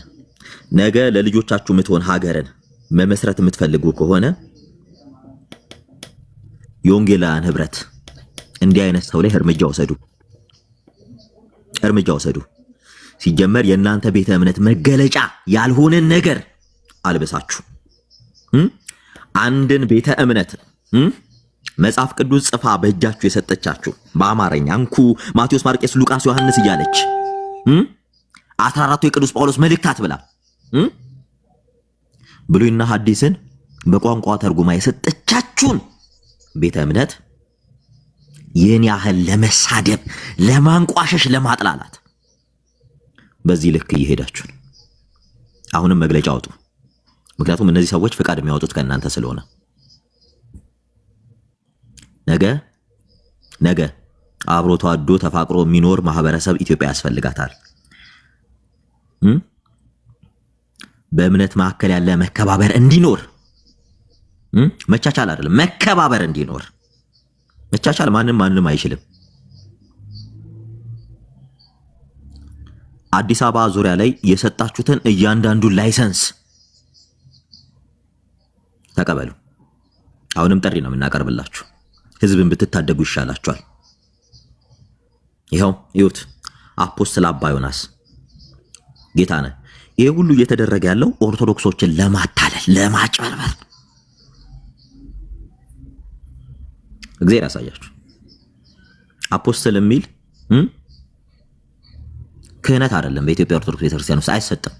ነገ ለልጆቻችሁ የምትሆን ሀገርን መመስረት የምትፈልጉ ከሆነ የወንጌላውያን ህብረት እንዲህ አይነት ሰው ላይ እርምጃ ወሰዱ። ሲጀመር የእናንተ ቤተ እምነት መገለጫ ያልሆነን ነገር አልበሳችሁ አንድን ቤተ እምነት መጽሐፍ ቅዱስ ጽፋ በእጃችሁ የሰጠቻችሁ በአማርኛ እንኩ ማቴዎስ፣ ማርቆስ፣ ሉቃስ፣ ዮሐንስ እያለች 14ቱ የቅዱስ ጳውሎስ መልእክታት ብላ ብሉይና ሐዲስን በቋንቋ ተርጉማ የሰጠቻችሁን ቤተ እምነት ይህን ያህል ለመሳደብ፣ ለማንቋሸሽ፣ ለማጥላላት በዚህ ልክ እየሄዳችሁ ነው። አሁንም መግለጫ አውጡ። ምክንያቱም እነዚህ ሰዎች ፍቃድ የሚያወጡት ከእናንተ ስለሆነ ነገ አብሮ ተዋዶ ተፋቅሮ የሚኖር ማህበረሰብ ኢትዮጵያ ያስፈልጋታል። በእምነት መካከል ያለ መከባበር እንዲኖር መቻቻል አይደለም መከባበር እንዲኖር። መቻቻል ማንም አይችልም። አዲስ አበባ ዙሪያ ላይ የሰጣችሁትን እያንዳንዱ ላይሰንስ ተቀበሉ። አሁንም ጥሪ ነው የምናቀርብላችሁ። ህዝብን ብትታደጉ ይሻላችኋል። ይኸው ይሁት አፖስትል አባ ዮናስ ጌታነህ ይሄ ሁሉ እየተደረገ ያለው ኦርቶዶክሶችን ለማታለል ለማጭበርበር። እግዚአብሔር ያሳያችሁ። አፖስትል የሚል ክህነት አይደለም በኢትዮጵያ ኦርቶዶክስ ቤተክርስቲያን ውስጥ አይሰጥም።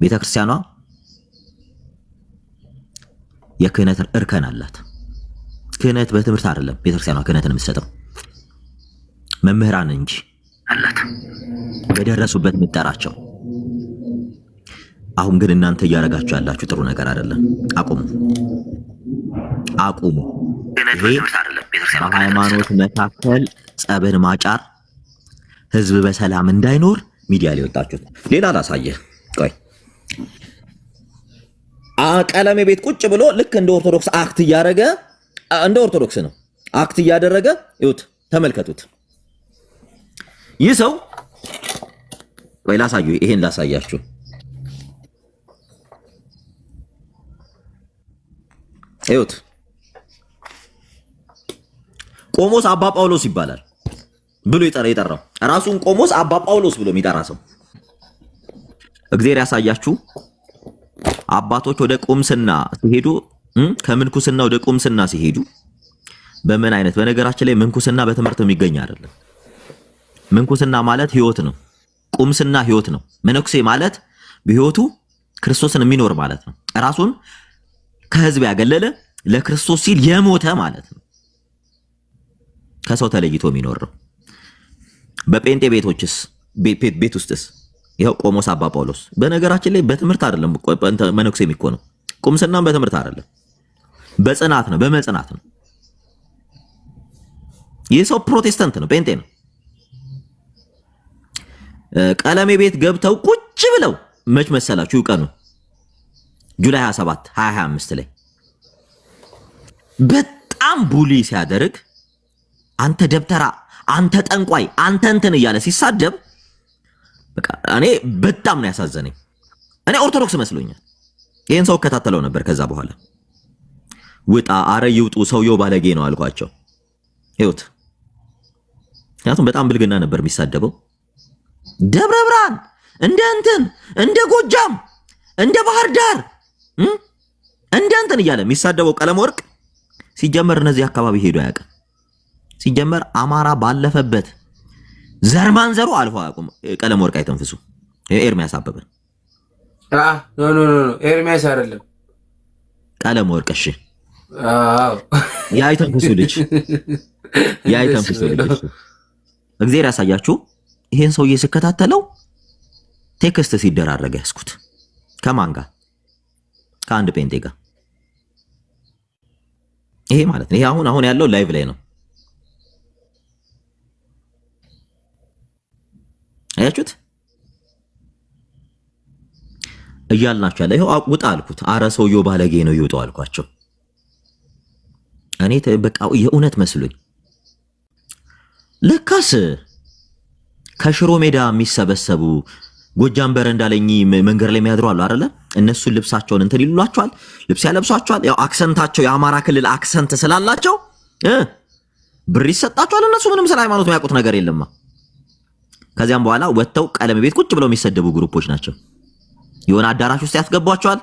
ቤተክርስቲያኗ የክህነት እርከን አላት። ክህነት በትምህርት አይደለም ቤተክርስቲያኗ ክህነትን የምትሰጠው መምህራን እንጂ አላት በደረሱበት ምጠራቸው። አሁን ግን እናንተ እያረጋችሁ ያላችሁ ጥሩ ነገር አይደለም። አቁሙ። በሃይማኖት መካከል ጸብን ማጫር፣ ህዝብ በሰላም እንዳይኖር ሚዲያ ላይ ወጣችሁት። ሌላ ላሳየህ። ቆይ ቀለሜ ቤት ቁጭ ብሎ ልክ እንደ ኦርቶዶክስ አክት እያደረገ እንደ ኦርቶዶክስ ነው አክት እያደረገ ይሁት፣ ተመልከቱት። ይህ ሰው ወይ ላሳዩ፣ ይሄን ላሳያችሁ። ይሁት ቆሞስ አባ ጳውሎስ ይባላል ብሎ የጠራው ራሱን ቆሞስ አባ ጳውሎስ ብሎ የሚጠራ ሰው። እግዚአብሔር ያሳያችሁ። አባቶች ወደ ቁምስና ሲሄዱ ከምንኩስና ወደ ቁምስና ሲሄዱ በምን አይነት፣ በነገራችን ላይ ምንኩስና በትምህርት የሚገኝ አይደለም። ምንኩስና ማለት ህይወት ነው። ቁምስና ህይወት ነው። መነኩሴ ማለት በህይወቱ ክርስቶስን የሚኖር ማለት ነው። ራሱን ከህዝብ ያገለለ ለክርስቶስ ሲል የሞተ ማለት ነው። ከሰው ተለይቶ የሚኖር ነው። በጴንጤ ቤቶችስ ቤት ውስጥስ ይኸው ቆሞስ አባ ጳውሎስ። በነገራችን ላይ በትምህርት አይደለም መነኩሴ የሚኮነው። ቁምስናም በትምህርት አይደለም፣ በጽናት ነው፣ በመጽናት ነው። ይህ ሰው ፕሮቴስታንት ነው፣ ጴንጤ ነው። ቀለሜ ቤት ገብተው ቁጭ ብለው መች መሰላችሁ ቀኑ ጁላይ 27 2025 ላይ በጣም ቡሊ ሲያደርግ አንተ ደብተራ፣ አንተ ጠንቋይ፣ አንተ እንትን እያለ ሲሳደብ በቃ እኔ በጣም ነው ያሳዘነኝ። እኔ ኦርቶዶክስ መስሎኛል። ይሄን ሰው ከታተለው ነበር። ከዛ በኋላ ውጣ፣ አረ ይውጡ፣ ሰውየው ባለጌ ነው አልኳቸው። ይሁት ምክንያቱም በጣም ብልግና ነበር የሚሳደበው። ደብረ ብርሃን እንደ እንትን እንደ ጎጃም እንደ ባህር ዳር እንደ እንትን እያለ የሚሳደበው ቀለም ወርቅ ሲጀመር እነዚህ አካባቢ ሄዶ አያውቅም። ሲጀመር አማራ ባለፈበት ዘርማን ዘሩ አልፎ አያውቁም። ቀለም ወርቅ አይተንፍሱ። ኤርሚያስ አበበ ኖ ኤርሚያስ አይደለም ቀለም ወርቅ። እሺ ያይተንፍሱ ልጅ ያይተንፍሱ ልጅ። እግዚአብሔር ያሳያችሁ። ይሄን ሰውዬ ስከታተለው ቴክስት ሲደራረገ ያስኩት ከማን ጋር? ከአንድ ጴንጤ ጋር። ይሄ ማለት ነው። ይሄ አሁን ያለው ላይቭ ላይ ነው። አያችሁት? እያልናችሁ ያለ ይሄው ውጣ አልኩት። አረ ሰውየው ባለጌ ነው ይውጡ አልኳቸው። እኔ በቃ የእውነት መስሎኝ ለካስ ከሽሮ ሜዳ የሚሰበሰቡ ጎጃም በረንዳ ላይ መንገድ ላይ የሚያድሩ አሉ አይደለ? እነሱን ልብሳቸውን እንትን ይሉላቸዋል፣ ልብስ ያለብሷቸዋል። ያው አክሰንታቸው የአማራ ክልል አክሰንት ስላላቸው ብር ይሰጣቸዋል። እነሱ ምንም ስለ ሃይማኖት የሚያውቁት ነገር የለማ። ከዚያም በኋላ ወጥተው ቀለም ቤት ቁጭ ብለው የሚሰደቡ ግሩፖች ናቸው። የሆነ አዳራሽ ውስጥ ያስገቧቸዋል፣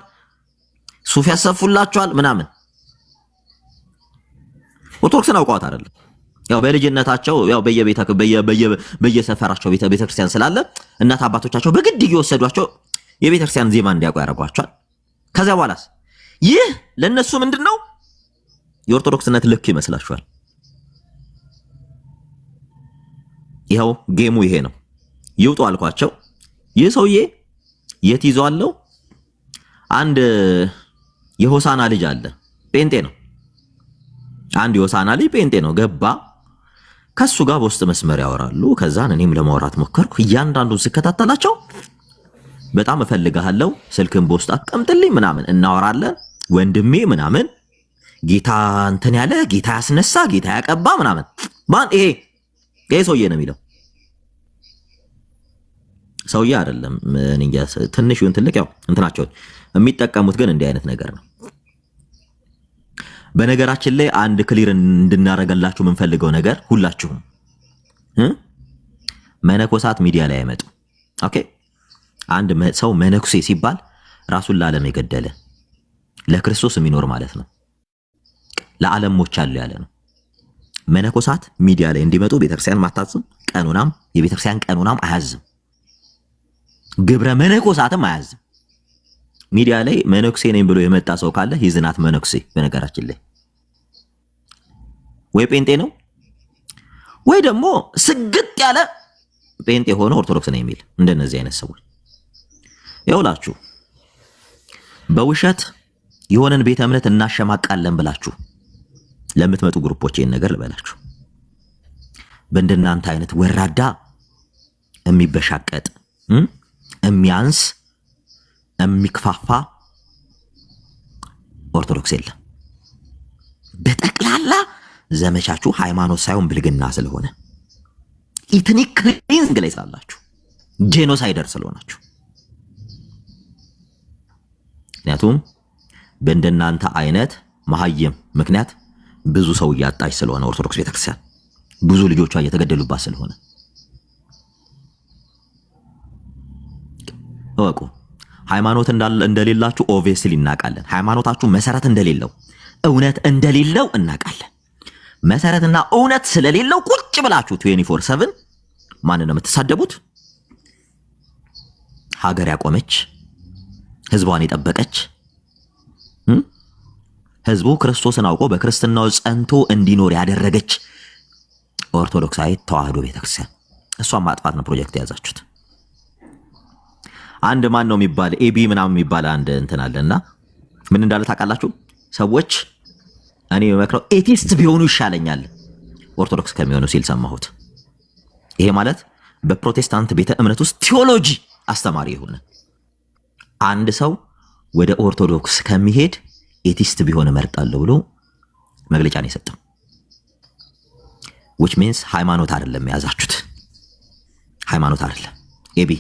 ሱፍ ያሰፉላቸዋል ምናምን። ኦርቶዶክስን አውቀዋት አይደለም። ያው በልጅነታቸው ያው በየሰፈራቸው ቤተክርስቲያን ስላለ እናት አባቶቻቸው በግድ እየወሰዷቸው የቤተክርስቲያን ዜማ እንዲያውቁ ያደርጓቸዋል። ከዚያ በኋላስ ይህ ለነሱ ምንድነው? የኦርቶዶክስነት ልክ ይመስላችኋል? ይኸው ጌሙ ይሄ ነው። ይውጡ አልኳቸው። ይህ ሰውዬ የት ይዟለው? አንድ የሆሳና ልጅ አለ፣ ጴንጤ ነው። አንድ የሆሳና ልጅ ጴንጤ ነው ገባ። ከሱ ጋር በውስጥ መስመር ያወራሉ። ከዛን እኔም ለማውራት ሞከርኩ። እያንዳንዱን ስከታተላቸው በጣም እፈልግሃለሁ፣ ስልክን በውስጥ አስቀምጥልኝ ምናምን እናወራለን፣ ወንድሜ ምናምን ጌታ እንትን ያለ ጌታ ያስነሳ ጌታ ያቀባ ምናምን ማን ይሄ ሰውዬ ነው የሚለው ሰውዬ አይደለም። ትንሽ ይሁን ትልቅ ያው እንትናቸውን የሚጠቀሙት ግን እንዲህ አይነት ነገር ነው። በነገራችን ላይ አንድ ክሊር እንድናረጋላችሁ የምንፈልገው ነገር ሁላችሁም መነኮሳት ሚዲያ ላይ አይመጡ። ኦኬ አንድ ሰው መነኩሴ ሲባል ራሱን ለዓለም የገደለ ለክርስቶስ የሚኖር ማለት ነው። ለዓለም ሞቻለሁ ያለ ነው። መነኮሳት ሚዲያ ላይ እንዲመጡ ቤተክርስቲያን ማታዝም፣ ቀኖናም የቤተክርስቲያን ቀኖናም አያዝም፣ ግብረ መነኮሳትም አያዝም። ሚዲያ ላይ መነኩሴ ነኝ ብሎ የመጣ ሰው ካለ ይዝናት መነኩሴ በነገራችን ላይ ወይ ጴንጤ ነው ወይ ደግሞ ስግጥ ያለ ጴንጤ ሆኖ ኦርቶዶክስ ነው የሚል እንደነዚህ አይነት ሰዎች ይውላችሁ። በውሸት የሆነን ቤተ እምነት እናሸማቃለን ብላችሁ ለምትመጡ ግሩፖች ይሄን ነገር ልበላችሁ። በእንደናንተ አይነት ወራዳ የሚበሻቀጥ የሚያንስ የሚክፋፋ ኦርቶዶክስ የለም። በጠቅላላ ዘመቻችሁ ሃይማኖት ሳይሆን ብልግና ስለሆነ ኢትኒክ ክሊንዚንግ ላይ ስላላችሁ ጄኖሳይደር ስለሆናችሁ። ምክንያቱም በእንደናንተ አይነት መሀይም ምክንያት ብዙ ሰው እያጣች ስለሆነ ኦርቶዶክስ ቤተክርስቲያን ብዙ ልጆቿ እየተገደሉባት ስለሆነ እወቁ። ሃይማኖት እንደሌላችሁ ኦብቪየስሊ እናውቃለን። ሃይማኖታችሁ መሰረት እንደሌለው እውነት እንደሌለው እናውቃለን። መሰረትና እውነት ስለሌለው ቁጭ ብላችሁ 24/7 ማንን ነው የምትሳደቡት? ሀገር ያቆመች ህዝቧን የጠበቀች ህዝቡ ክርስቶስን አውቆ በክርስትናው ጸንቶ እንዲኖር ያደረገች ኦርቶዶክሳዊት ተዋህዶ ቤተክርስቲያን። እሷን ማጥፋት ነው ፕሮጀክት የያዛችሁት። አንድ ማን ነው የሚባል ኤቢ ምናምን የሚባል አንድ እንትን አለና ምን እንዳለ ታውቃላችሁ? ሰዎች እኔ የምመክረው ኤቲስት ቢሆኑ ይሻለኛል ኦርቶዶክስ ከሚሆኑ ሲል ሰማሁት። ይሄ ማለት በፕሮቴስታንት ቤተ እምነት ውስጥ ቴዎሎጂ አስተማሪ የሆነ አንድ ሰው ወደ ኦርቶዶክስ ከሚሄድ ኤቲስት ቢሆን እመርጣለሁ ብሎ መግለጫ ነው የሰጠው። which means ሃይማኖት አይደለም የያዛችሁት፣ ሃይማኖት አይደለም። ኤቢ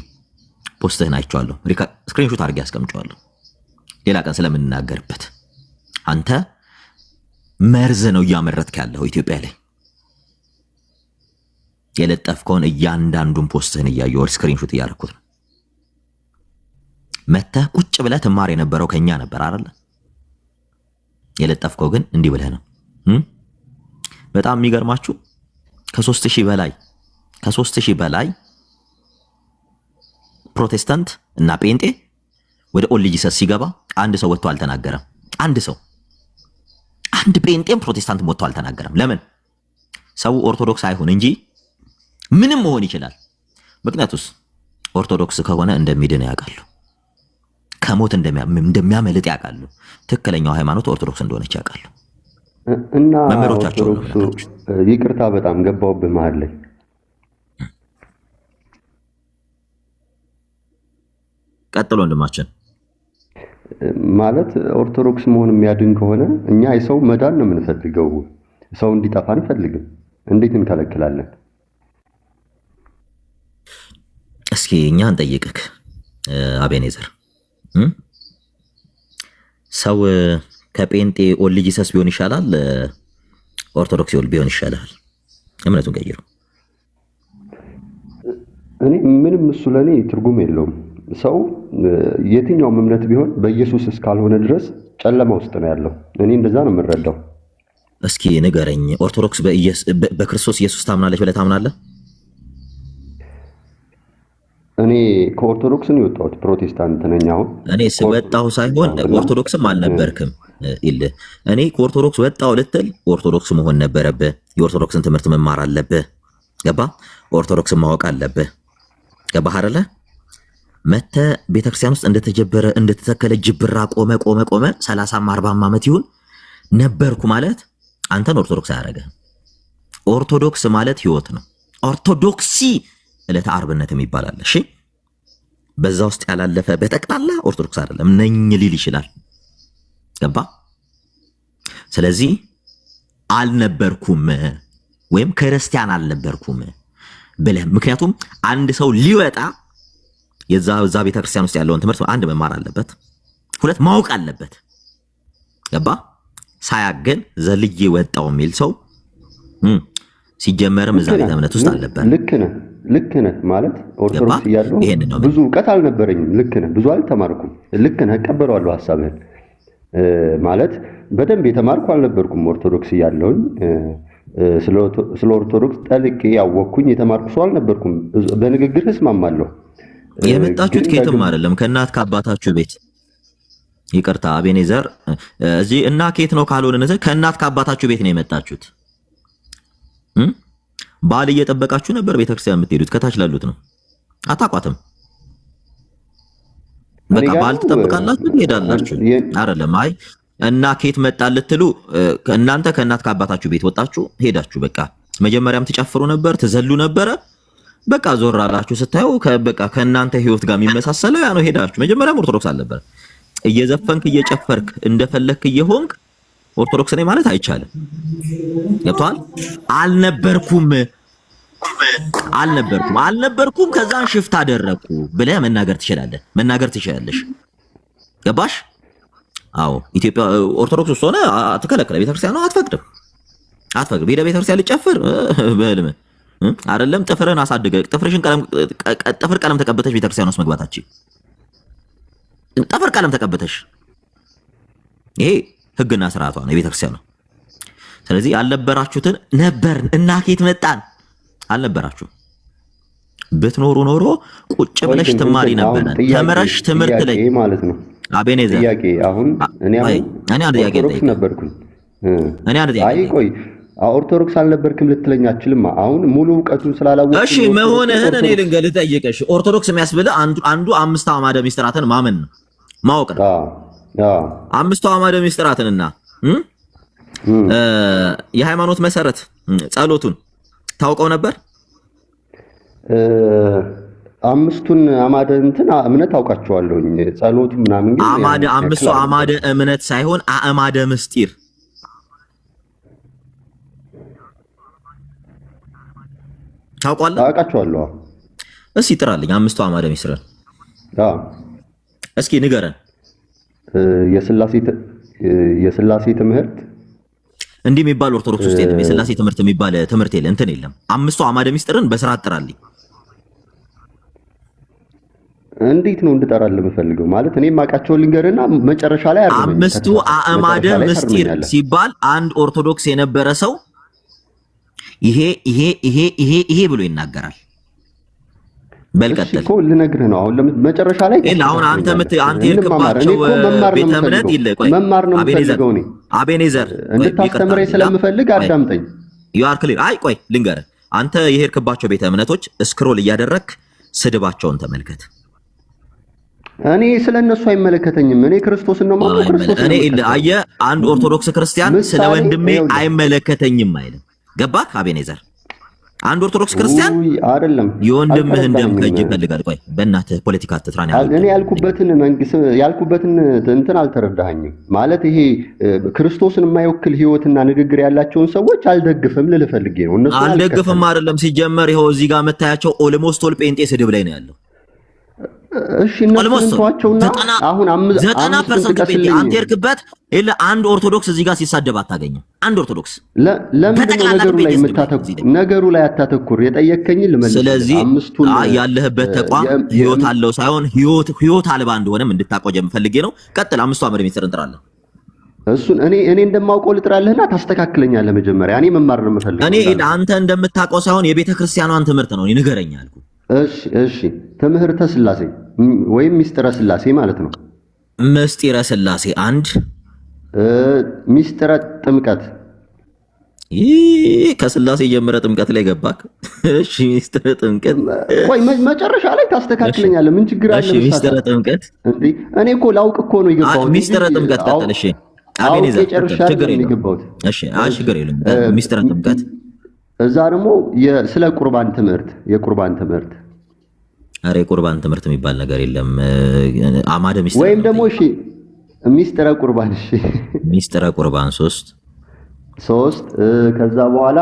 ፖስትህን አይቼዋለሁ፣ ስክሪንሾት አድርጌ አስቀምጬዋለሁ። ሌላ ቀን ስለምንናገርበት አንተ መርዝ ነው እያመረትክ ያለው ኢትዮጵያ ላይ። የለጠፍከውን እያንዳንዱን ፖስትህን እያየሁ ስክሪንሾት እያደረኩት ነው። መተህ ቁጭ ብለህ ትማር የነበረው ከኛ ነበር አይደል? የለጠፍከው ግን እንዲህ ብለህ ነው። በጣም የሚገርማችሁ ከ3000 በላይ ፕሮቴስታንት እና ጴንጤ ወደ ኦንሊ ጂሰስ ሲገባ አንድ ሰው ወጥቶ አልተናገረም። አንድ ጴንጤም ፕሮቴስታንት ወጥቶ አልተናገረም። ለምን? ሰው ኦርቶዶክስ አይሁን እንጂ ምንም መሆን ይችላል። ምክንያቱስ ኦርቶዶክስ ከሆነ እንደሚድን ያውቃሉ፣ ከሞት እንደሚያመልጥ ያውቃሉ። ትክክለኛው ሃይማኖት ኦርቶዶክስ እንደሆነች ያውቃሉ። እና መምህሮቻቸው ኦርቶዶክሱ ይቅርታ በጣም ገባሁብህ መሀል ላይ። ቀጥሎ ወንድማችን ማለት ኦርቶዶክስ መሆን የሚያድን ከሆነ እኛ የሰው መዳን ነው የምንፈልገው፣ ሰው እንዲጠፋ አንፈልግም። እንዴት እንከለክላለን? እስኪ እኛ እንጠይቅክ አቤኔዘር፣ ሰው ከጴንጤ ኦንሊ ጂሰስ ቢሆን ይሻላል ኦርቶዶክስ ቢሆን ይሻላል? እምነቱን ቀይሩ። እኔ ምንም እሱ ለእኔ ትርጉም የለውም። ሰው የትኛውም እምነት ቢሆን በኢየሱስ እስካልሆነ ድረስ ጨለማ ውስጥ ነው ያለው። እኔ እንደዛ ነው የምረዳው። እስኪ ንገረኝ፣ ኦርቶዶክስ በክርስቶስ ኢየሱስ ታምናለች ብለህ ታምናለህ? እኔ ከኦርቶዶክስ ነው የወጣሁት፣ ፕሮቴስታንት ነኝ። አሁን እኔ ወጣሁ ሳይሆን ኦርቶዶክስም አልነበርክም ይልህ። እኔ ከኦርቶዶክስ ወጣሁ ልትል ኦርቶዶክስ መሆን ነበረብህ። የኦርቶዶክስን ትምህርት መማር አለብህ። ገባ? ኦርቶዶክስን ማወቅ አለብህ። ገባህ አይደለ? መተህ ቤተክርስቲያን ውስጥ እንደተተከለ ጅብራ ቆመ 30 40 ዓመት ይሁን ነበርኩ ማለት አንተን ኦርቶዶክስ አያደርግህም። ኦርቶዶክስ ማለት ህይወት ነው። ኦርቶዶክሲ ዕለተ ዓርብነት የሚባል አለ። እሺ በዛ ውስጥ ያላለፈ በጠቅላላ ኦርቶዶክስ አይደለም ነኝ ሊል ይችላል። ገባ? ስለዚህ አልነበርኩም ወይም ክርስቲያን አልነበርኩም ብለህ ምክንያቱም አንድ ሰው ሊወጣ የዛ ቤተክርስቲያን ውስጥ ያለውን ትምህርት አንድ መማር አለበት፣ ሁለት ማወቅ አለበት። ገባ? ሳያገን ዘልዬ ወጣው የሚል ሰው ሲጀመርም እዛ ቤተ እምነት ውስጥ አልነበር። ልክ ነህ ማለት ኦርቶዶክስ እያለሁ ብዙ እውቀት አልነበረኝም። ልክ ነህ፣ ብዙ አልተማርኩም። ልክ ነህ፣ እቀበለዋለሁ ሐሳብህን። ማለት በደንብ የተማርኩ አልነበርኩም ኦርቶዶክስ እያለሁኝ። ስለ ኦርቶዶክስ ጠልቄ ያወቅኩኝ የተማርኩ ሰው አልነበርኩም። በንግግር እስማማለሁ። የመጣችሁት ከየትም አይደለም፣ ከእናት ከአባታችሁ ቤት። ይቅርታ አቤኔዘር፣ እዚህ እና ከየት ነው ካልሆነ ከእናት ከአባታችሁ ቤት ነው የመጣችሁት። ባል እየጠበቃችሁ ነበር ቤተክርስቲያን የምትሄዱት። ከታች ላሉት ነው፣ አታቋትም። በቃ ባል ትጠብቃላችሁ፣ ትሄዳላችሁ። አይደለም አይ እና ከየት መጣ ልትሉ እናንተ ከእናት ከአባታችሁ ቤት ወጣችሁ ሄዳችሁ። በቃ መጀመሪያም ትጨፍሩ ነበር፣ ትዘሉ ነበረ። በቃ ዞር አላችሁ ስታዩ በቃ ከእናንተ ህይወት ጋር የሚመሳሰለው ያ ነው። ሄዳችሁ መጀመሪያም ኦርቶዶክስ አልነበረ። እየዘፈንክ እየጨፈርክ እንደፈለክ እየሆንክ ኦርቶዶክስ ነኝ ማለት አይቻልም። ገብቶሃል? አልነበርኩም ከዛን ሽፍት አደረኩ ብለህ መናገር ትችላለሽ። ገባሽ? አዎ ኢትዮጵያ ኦርቶዶክስ ውስጥ ሆነ አትከለከለ። ቤተክርስቲያን ነው አትፈቅድም። ሄደህ ቤተክርስቲያን ልጨፍር በህልም አይደለም። ጥፍርህን አሳድገህ ጥፍር ቀለም ተቀብተሽ ቤተክርስቲያን ውስጥ መግባታችን ጥፍር ቀለም ተቀብተሽ ይሄ ህግና ስርዓቷ ነው የቤተክርስቲያን ነው። ስለዚህ ያልነበራችሁትን ነበርን እና ከየት መጣን አልነበራችሁም። ብትኖሩ ኖሮ ቁጭ ብለሽ ትማሪ ነበር። ተምረሽ ትምህርት ላይ ማለት ነው። አቤኔዘር ጥያቄ አሁን እኔ ኦርቶዶክስ ነበርኩኝ። አይ ቆይ ኦርቶዶክስ አልነበርክም ልትለኝ አትችልም። አሁን ሙሉ እውቀቱን ስላላወቅኩ እሺ መሆንህን እኔ ልጠይቅሽ። ኦርቶዶክስ የሚያስብልህ አንዱ አምስቱ አዕማደ ምስጢራትን ማመን ነው ማወቅ ነው። አምስቱ አዕማደ ምስጢራትንና የሃይማኖት መሰረት ጸሎቱን ታውቀው ነበር? አምስቱን አዕማደ እምነት አውቃቸዋለሁኝ። ጸሎቱ ምናምን ግን አምስቱ አዕማደ እምነት ሳይሆን አዕማደ ምስጢር ታውቃለህ? አውቃቸዋለሁ። እስኪ ጥራልኝ አምስቱ አዕማደ ምስጢርን። እስኪ ንገረን። የሥላሴ ትምህርት እንዲህ የሚባል ኦርቶዶክስ ውስጥ የለም። የሥላሴ ትምህርት የሚባል ትምህርት የለም፣ እንትን የለም። አምስቱ አዕማደ ምስጢርን በስርዓት ጥራልኝ። እንዴት ነው እንድጠራልህ የምፈልገው? ማለት እኔ የማውቃቸውን ልንገርና መጨረሻ ላይ አምስቱ አዕማደ ምስጢር ሲባል አንድ ኦርቶዶክስ የነበረ ሰው ይሄ ብሎ ይናገራል። በልቀጥል እኮ ልነግርህ ነው። አሁን መጨረሻ ላይ አሁን አንተ የሄድክባቸው ቤተ እምነት መማር ነው የምፈልገው እኔ አቤኔዘር እንድታስተምረኝ ስለምፈልግ አዳምጠኝ። ዩ አር ክሊር። አይ ቆይ ልንገርህ፣ አንተ የሄድክባቸው ቤተ እምነቶች ስክሮል እያደረክ ስድባቸውን ተመልከት። እኔ ስለነሱ አይመለከተኝም። እኔ ክርስቶስን ነው ማለት ክርስቶስ እኔ አየህ፣ አንድ ኦርቶዶክስ ክርስቲያን ስለ ወንድሜ አይመለከተኝም አይልም። ገባህ አቤኔዘር? አንድ ኦርቶዶክስ ክርስቲያን አይደለም የወንድምህን ደም ከእጅ ይፈልጋል። ቆይ በእናትህ ፖለቲካ አትጥራኝ። እኔ ያልኩበትን እንትን አልተረዳኸኝም። ማለት ይሄ ክርስቶስን የማይወክል ህይወትና ንግግር ያላቸውን ሰዎች አልደግፍም ልልህ ፈልጌ ነው። እነሱ አልደግፍም አይደለም። ሲጀመር ይኸው እዚህ ጋር የምታያቸው ኦልሞስት ኦል ጴንጤ ስድብ ላይ ነው ያለው። እሺ እነሱን ተዋቸውና አሁን 90% ጴንጤ አንተ የሄድክበት የለ አንድ ኦርቶዶክስ እዚህ ጋር ሲሳደብ አታገኝም። አንድ ኦርቶዶክስ ለምን ነገሩ ላይ አታተኩር? የጠየከኝ ልመልስ። ስለዚህ ያለህበት ተቋም ህይወት አለው ሳይሆን ህይወት አልባ እንደሆነም እንድታቆጀም ፈልጌ ነው። ቀጥል። አምስቱ አዕማደ ምስጢር እንጥራለን። እሱን እኔ እንደማውቀው ልጥራልህና ታስተካክለኛለህ። መጀመሪያ እኔ መማር ነው የምፈልገው። እኔ አንተ እንደምታውቀው ሳይሆን የቤተ ክርስቲያኗን ትምህርት ነው ንገረኝ አልኩህ። እሺ ትምህርተ ሥላሴ ወይም ሚስጥረ ሥላሴ ማለት ነው። ምስጢረ ሥላሴ አንድ፣ ሚስጥረ ጥምቀት ከሥላሴ ጀምረ ጥምቀት ላይ ገባክ። እሺ ሚስጥረ ጥምቀት ቆይ መጨረሻ ላይ ታስተካክለኛለህ። ምን ችግር አለ? እሺ ሚስጥረ ጥምቀት እኔ እኮ ላውቅ እኮ ነው የገባው። ሚስጥረ ጥምቀት ቀጥል። እሺ አቤኔዘር ችግር የለውም። የሚገባውት እሺ ችግር የለውም። ሚስጥረ ጥምቀት እዛ ደግሞ ስለ ቁርባን ትምህርት የቁርባን ትምህርት አሬ ቁርባን ትምህርት የሚባል ነገር የለም። አማደ ሚስጥረ ወይም ደግሞ እሺ ሚስጥረ ቁርባን እሺ ሚስጥረ ቁርባን 3 ከዛ በኋላ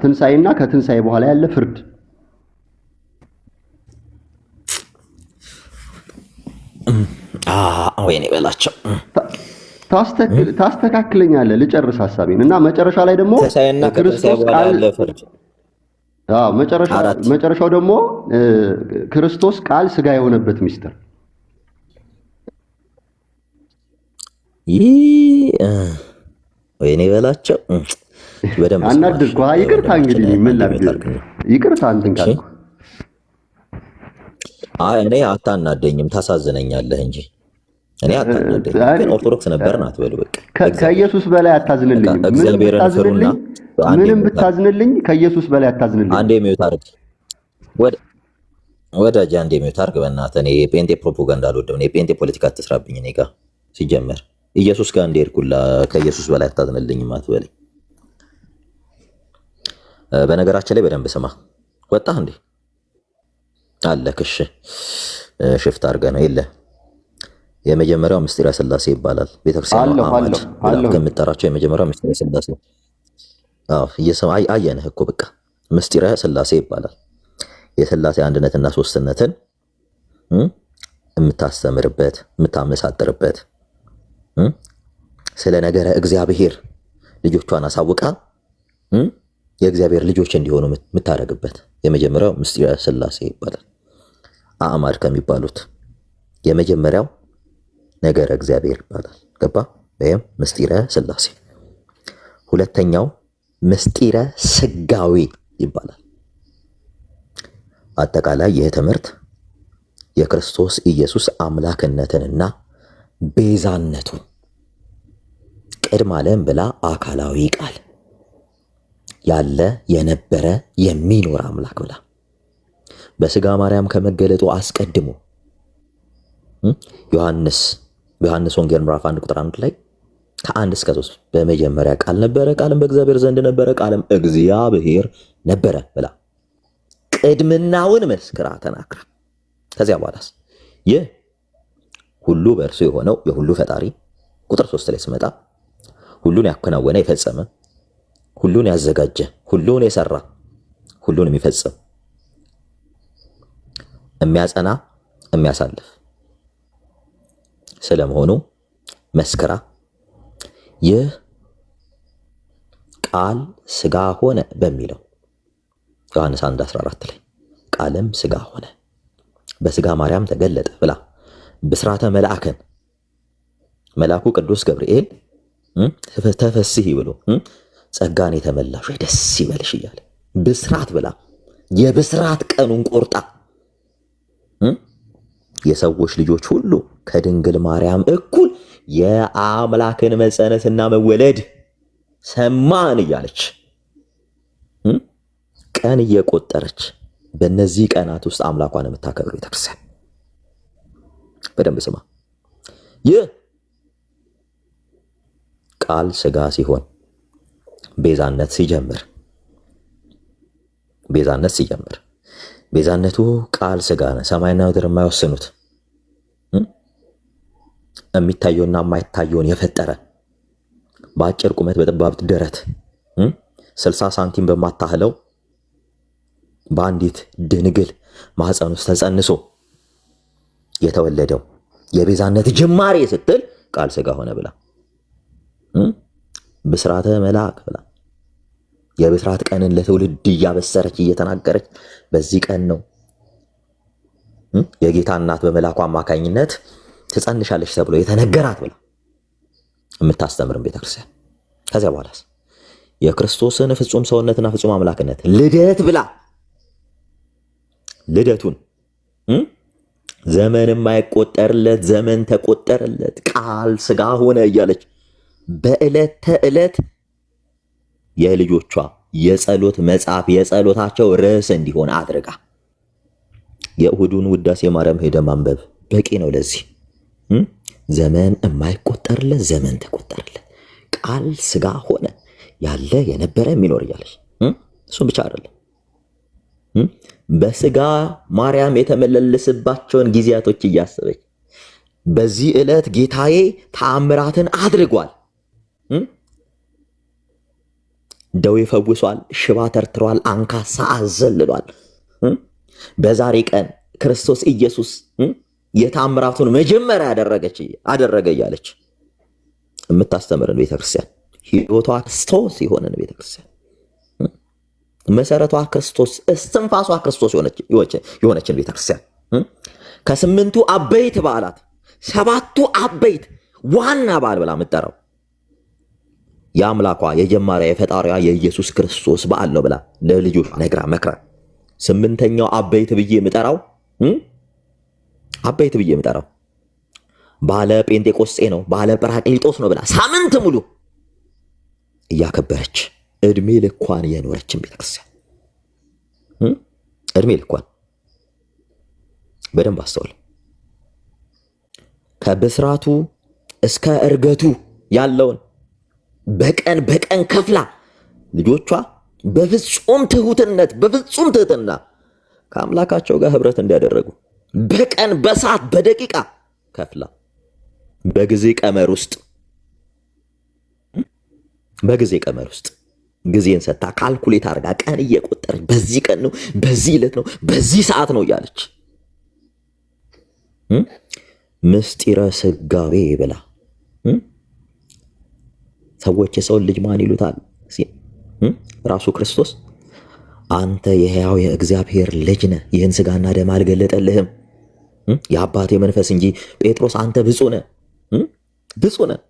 ትንሳኤና ከትንሳኤ በኋላ ያለ ፍርድ ወይኔ በላቸው ታስተካክለኛለህ። ልጨርስ ሐሳቤን እና መጨረሻ ላይ ደግሞ ክርስቶስ ቃል መጨረሻው ደግሞ ክርስቶስ ቃል ስጋ የሆነበት ሚስጥር ወይኔ በላቸው በደንብ አናድርኩ። ይቅርታ እንግዲህ ምን ላድርግ? ይቅርታ እንትን ካልኩ እኔ አታናደኝም፣ ታሳዝነኛለህ እንጂ እኔ አታናደኝ። ግን ኦርቶዶክስ ነበርን አትበሉ። በቃ ከኢየሱስ በላይ አታዝንልኝም። ምንም ብታዝንልኝ ከኢየሱስ በላይ አታዝንልኝ። አንዴ ሚውት አድርግ ወዳጅ፣ አንዴ ሚውት አድርግ በእናትህ። እኔ የጴንጤ ፕሮፓጋንዳ አልወድም። እኔ የጴንጤ ፖለቲካ አትስራብኝ። እኔ ጋር ሲጀመር ኢየሱስ ጋር እንደሄድኩላ ከኢየሱስ በላይ አታዝንልኝም አትበለኝ። በነገራችን ላይ በደንብ ስማ። ወጣህ እንዴ? አለክሽ ሽፍት አድርገህ ነው የለ። የመጀመሪያው ምስጢረ ሥላሴ ይባላል። ቤተክርስቲያን መሐመድ ከምጠራቸው የመጀመሪያው ምስጢረ ሥላሴ። አየንህ እኮ በቃ ምስጢረ ሥላሴ ይባላል። የሥላሴ አንድነትና ሶስትነትን የምታስተምርበት የምታመሳጥርበት፣ ስለ ነገረ እግዚአብሔር ልጆቿን አሳውቃ የእግዚአብሔር ልጆች እንዲሆኑ የምታደርግበት የመጀመሪያው ምስጢረ ሥላሴ ይባላል። አዕማድ ከሚባሉት የመጀመሪያው ነገረ እግዚአብሔር ይባላል። ገባ? ወይም ምስጢረ ሥላሴ። ሁለተኛው ምስጢረ ስጋዌ ይባላል። አጠቃላይ ይህ ትምህርት የክርስቶስ ኢየሱስ አምላክነትንና ቤዛነቱን ቅድመ ዓለም ብላ አካላዊ ቃል ያለ የነበረ የሚኖር አምላክ ብላ በስጋ ማርያም ከመገለጡ አስቀድሞ ዮሐንስ ወንጌል ምዕራፍ 1 ቁጥር 1 ላይ ከ1 እስከ 3 በመጀመሪያ ቃል ነበረ፣ ቃልም በእግዚአብሔር ዘንድ ነበረ፣ ቃልም እግዚአብሔር ነበረ ብላ ቅድምናውን መስክራ ተናግራ ከዚያ በኋላስ ይህ ሁሉ በእርሱ የሆነው የሁሉ ፈጣሪ ቁጥር 3 ላይ ስመጣ ሁሉን ያከናወነ የፈጸመ ሁሉን ያዘጋጀ ሁሉን የሰራ ሁሉን የሚፈጽም የሚያጸና የሚያሳልፍ ስለመሆኑ መስክራ ይህ ቃል ስጋ ሆነ በሚለው ዮሐንስ 1:14 ላይ ቃልም ስጋ ሆነ በስጋ ማርያም ተገለጠ ብላ ብስራተ መልአክን መልአኩ ቅዱስ ገብርኤል ተፈስሒ ብሎ ጸጋን የተመላሽ ደስ ይበልሽ እያለ ብስራት ብላ የብስራት ቀኑን ቆርጣ የሰዎች ልጆች ሁሉ ከድንግል ማርያም እኩል የአምላክን መጸነስና መወለድ ሰማን እያለች ቀን እየቆጠረች በእነዚህ ቀናት ውስጥ አምላኳን የምታከብር ቤተክርስቲያን። በደንብ ስማ። ይህ ቃል ስጋ ሲሆን ቤዛነት ሲጀምር ቤዛነቱ ቃል ስጋ ነው። ሰማይና ምድር የማይወስኑት የሚታየውና የማይታየውን የፈጠረ በአጭር ቁመት በጠባብ ደረት 60 ሳንቲም በማታህለው በአንዲት ድንግል ማህፀን ውስጥ ተጸንሶ የተወለደው የቤዛነት ጅማሬ ስትል ቃል ስጋ ሆነ ብላ ብስራተ መልአክ ብላ የብስራት ቀንን ለትውልድ እያበሰረች እየተናገረች በዚህ ቀን ነው የጌታ እናት በመልአኩ አማካኝነት ትጸንሻለች ተብሎ የተነገራት ብላ የምታስተምርን ቤተክርስቲያን። ከዚያ በኋላስ የክርስቶስን ፍጹም ሰውነትና ፍጹም አምላክነት ልደት ብላ ልደቱን ዘመን የማይቆጠርለት ዘመን ተቆጠረለት ቃል ስጋ ሆነ እያለች በዕለት ተዕለት የልጆቿ የጸሎት መጽሐፍ የጸሎታቸው ርዕስ እንዲሆን አድርጋ የእሁዱን ውዳሴ ማርያም ሄደ ማንበብ በቂ ነው። ለዚህ ዘመን የማይቆጠርለት ዘመን ተቆጠረለት። ቃል ስጋ ሆነ ያለ የነበረ የሚኖር እያለች እሱም ብቻ አይደለም በስጋ ማርያም የተመለለሰባቸውን ጊዜያቶች እያሰበች በዚህ ዕለት ጌታዬ ተአምራትን አድርጓል። ደዌ ፈውሷል፣ ሽባ ተርትሯል፣ አንካሳ አዘልሏል። በዛሬ ቀን ክርስቶስ ኢየሱስ የተአምራቱን መጀመሪያ አደረገ እያለች የምታስተምርን ቤተክርስቲያን ሕይወቷ ክርስቶስ የሆነን ቤተክርስቲያን መሰረቷ ክርስቶስ እስትንፋሷ ክርስቶስ የሆነችን ቤተክርስቲያን ከስምንቱ አበይት በዓላት ሰባቱ አበይት ዋና በዓል ብላ የምትጠራው የአምላኳ የጀማሪያ የፈጣሪዋ የኢየሱስ ክርስቶስ በዓል ነው ብላ ለልጆች ነግራ መክራ ስምንተኛው አበይት ብዬ የምጠራው ባለ ጴንጤቆስጤ ነው፣ ባለ ጰራቅሊጦስ ነው ብላ ሳምንት ሙሉ እያከበረች እድሜ ልኳን የኖረችን ቤተክርስቲያን እድሜ ልኳን በደንብ አስተውል። ከብስራቱ እስከ እርገቱ ያለውን በቀን ከፍላ ልጆቿ በፍጹም ትህትና ከአምላካቸው ጋር ህብረት እንዲያደረጉ በቀን በሰዓት በደቂቃ ከፍላ በጊዜ ቀመር ውስጥ ጊዜን ሰታ ካልኩሌት አድርጋ ቀን እየቆጠረች በዚህ ቀን ነው፣ በዚህ ዕለት ነው፣ በዚህ ሰዓት ነው እያለች ምስጢረ ስጋዌ ብላ ሰዎች የሰውን ልጅ ማን ይሉታል? ራሱ ክርስቶስ አንተ የሕያው የእግዚአብሔር ልጅ ነህ፣ ይህን ስጋና ደም አልገለጠልህም የአባቴ መንፈስ እንጂ። ጴጥሮስ አንተ ብፁዕ ነህ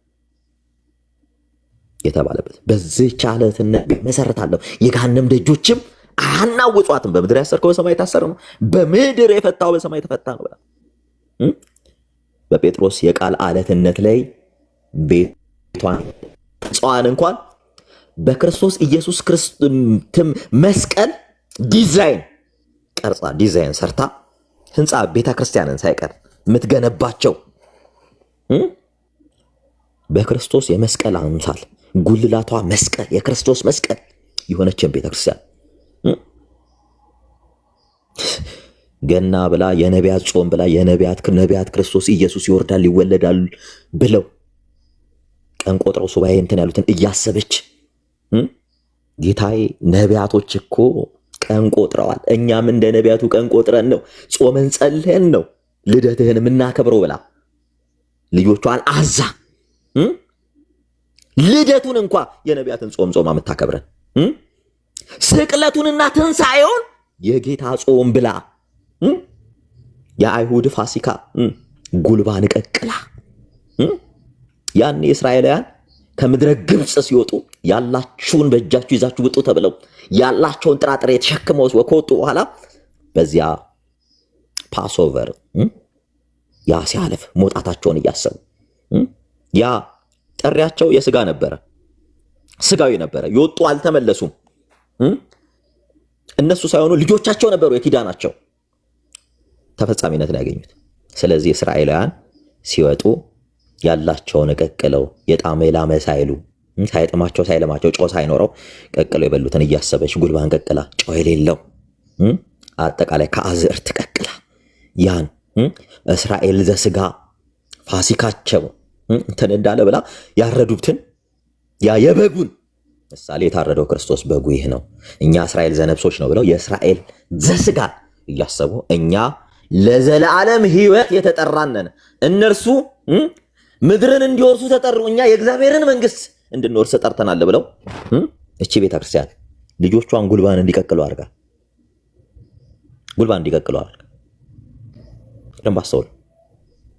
የተባለበት በዚህች ዓለትነት መሰረታለሁ፣ የገሃነም ደጆችም አያናውጧትም። በምድር ያሰርከው በሰማይ የታሰረ ነው፣ በምድር የፈታው በሰማይ የተፈታ ነው ብላ በጴጥሮስ የቃል አለትነት ላይ ቤቷን ጽዋን እንኳን በክርስቶስ ኢየሱስ መስቀል ዲዛይን ሰርታ ህንፃ ቤተ ክርስቲያንን ሳይቀር የምትገነባቸው በክርስቶስ የመስቀል አምሳል ጉልላቷ መስቀል የክርስቶስ መስቀል የሆነችን ቤተክርስቲያን ገና ብላ የነቢያት ጾም ብላ ነቢያት ክርስቶስ ኢየሱስ ይወርዳል ይወለዳል ብለው ቀን ቆጥረው ሱባኤ እንትን ያሉትን እያሰበች ጌታዬ ነቢያቶች እኮ ቀን ቆጥረዋል፣ እኛም እንደ ነቢያቱ ቀን ቆጥረን ነው ጾመን ጸልየን ነው ልደትህን የምናከብረው ብላ ልጆቿን አዛ ልደቱን እንኳ የነቢያትን ጾም የምታከብረን ስቅለቱንና ትንሣኤውን የጌታ ጾም ብላ የአይሁድ ፋሲካ ጉልባን ቀቅላ ያን እስራኤላውያን ከምድረ ግብፅ ሲወጡ ያላችሁን በእጃችሁ ይዛችሁ ውጡ ተብለው ያላቸውን ጥራጥሬ ተሸክመው ከወጡ በኋላ በዚያ ፓስኦቨር ያ ሲያልፍ መውጣታቸውን እያሰቡ ያ ጥሪያቸው የስጋ ነበረ፣ ስጋዊ ነበረ። ይወጡ አልተመለሱም። እነሱ ሳይሆኑ ልጆቻቸው ነበሩ የኪዳናቸው ተፈጻሚነትን ያገኙት። ስለዚህ እስራኤላውያን ሲወጡ ያላቸውን ቀቅለው የጣመ የላመ ሳይሉ ሳይጥማቸው ሳይለማቸው ጨው ሳይኖረው ቀቅለው የበሉትን እያሰበች ጉልባን ቀቅላ ጨው የሌለው አጠቃላይ ከአዝርት ቀቅላ ያን እስራኤል ዘስጋ ፋሲካቸው እንትን እንዳለ ብላ ያረዱትን ያ የበጉን ምሳሌ የታረደው ክርስቶስ በጉ ይህ ነው፣ እኛ እስራኤል ዘነብሶች ነው ብለው የእስራኤል ዘስጋ እያሰቡ እኛ ለዘላለም ሕይወት የተጠራነን እነርሱ ምድርን እንዲወርሱ ተጠሩ፣ እኛ የእግዚአብሔርን መንግስት እንድንወርስ ተጠርተናል ብለው እቺ ቤተክርስቲያን ልጆቿን ጉልባን እንዲቀቅሉ አድርጋ ደንብ አስተውል።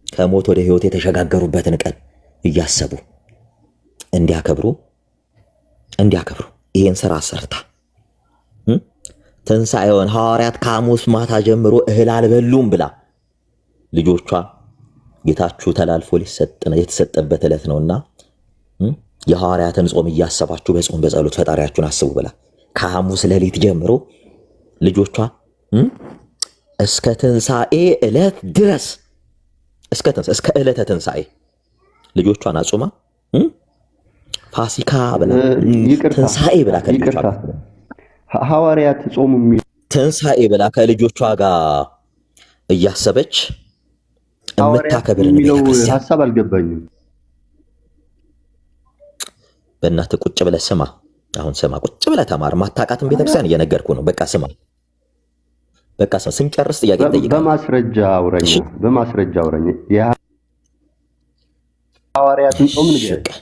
ከሞት ወደ ህይወት የተሸጋገሩበትን ቀን እያሰቡ እንዲያከብሩ ይህን ስራ ሰርታ ትንሣኤውን ሐዋርያት ከሐሙስ ማታ ጀምሮ እህል አልበሉም ብላ ልጆቿ ጌታችሁ ተላልፎ የተሰጠበት ዕለት ነውና የሐዋርያትን ጾም እያሰባችሁ በጾም በጸሎት ፈጣሪያችሁን አስቡ ብላ ከሐሙስ ሌሊት ጀምሮ ልጆቿ እስከ ትንሣኤ ዕለት ድረስ እስከ ዕለተ ትንሣኤ ልጆቿን አጹማ ፋሲካ ብላ ትንሣኤ ብላ ከልጆቿ ሐዋርያት ጾሙ ትንሣኤ ብላ ከልጆቿ ጋር እያሰበች የምታከብርን ቤተክርስቲያን ሐሳብ አልገባኝም። በእናትህ ቁጭ ብለህ ስማ። አሁን ስማ፣ ቁጭ ብለህ ተማር። ማታውቃትን ቤተክርስቲያን እየነገርኩ ነው። በቃ ስማ፣ በቃ ስማ። ስንጨርስ ጥያቄ ጠይቃለሁ። በማስረጃ አውረኝ። የሐዋርያትን ጾም ንገር።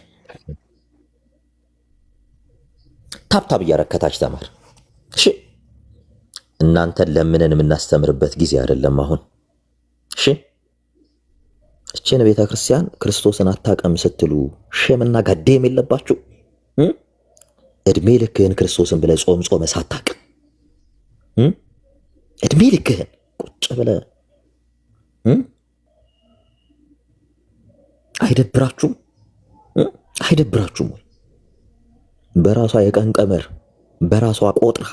ታብታብ እያረከታች ተማር። እሺ፣ እናንተን ለምንን የምናስተምርበት ጊዜ አይደለም አሁን። እሺ፣ እቺን ቤተክርስቲያን ክርስቶስን አታውቅም ስትሉ ሸምና ጋዴም የለባችሁ። እድሜ ልክህን ክርስቶስን ብለህ ጾመ ሳታውቅ እድሜ ልክህን ቁጭ ብለህ አይደብራችሁም? አይደብራችሁም ወይ? በራሷ የቀን ቀመር በራሷ ቆጥራ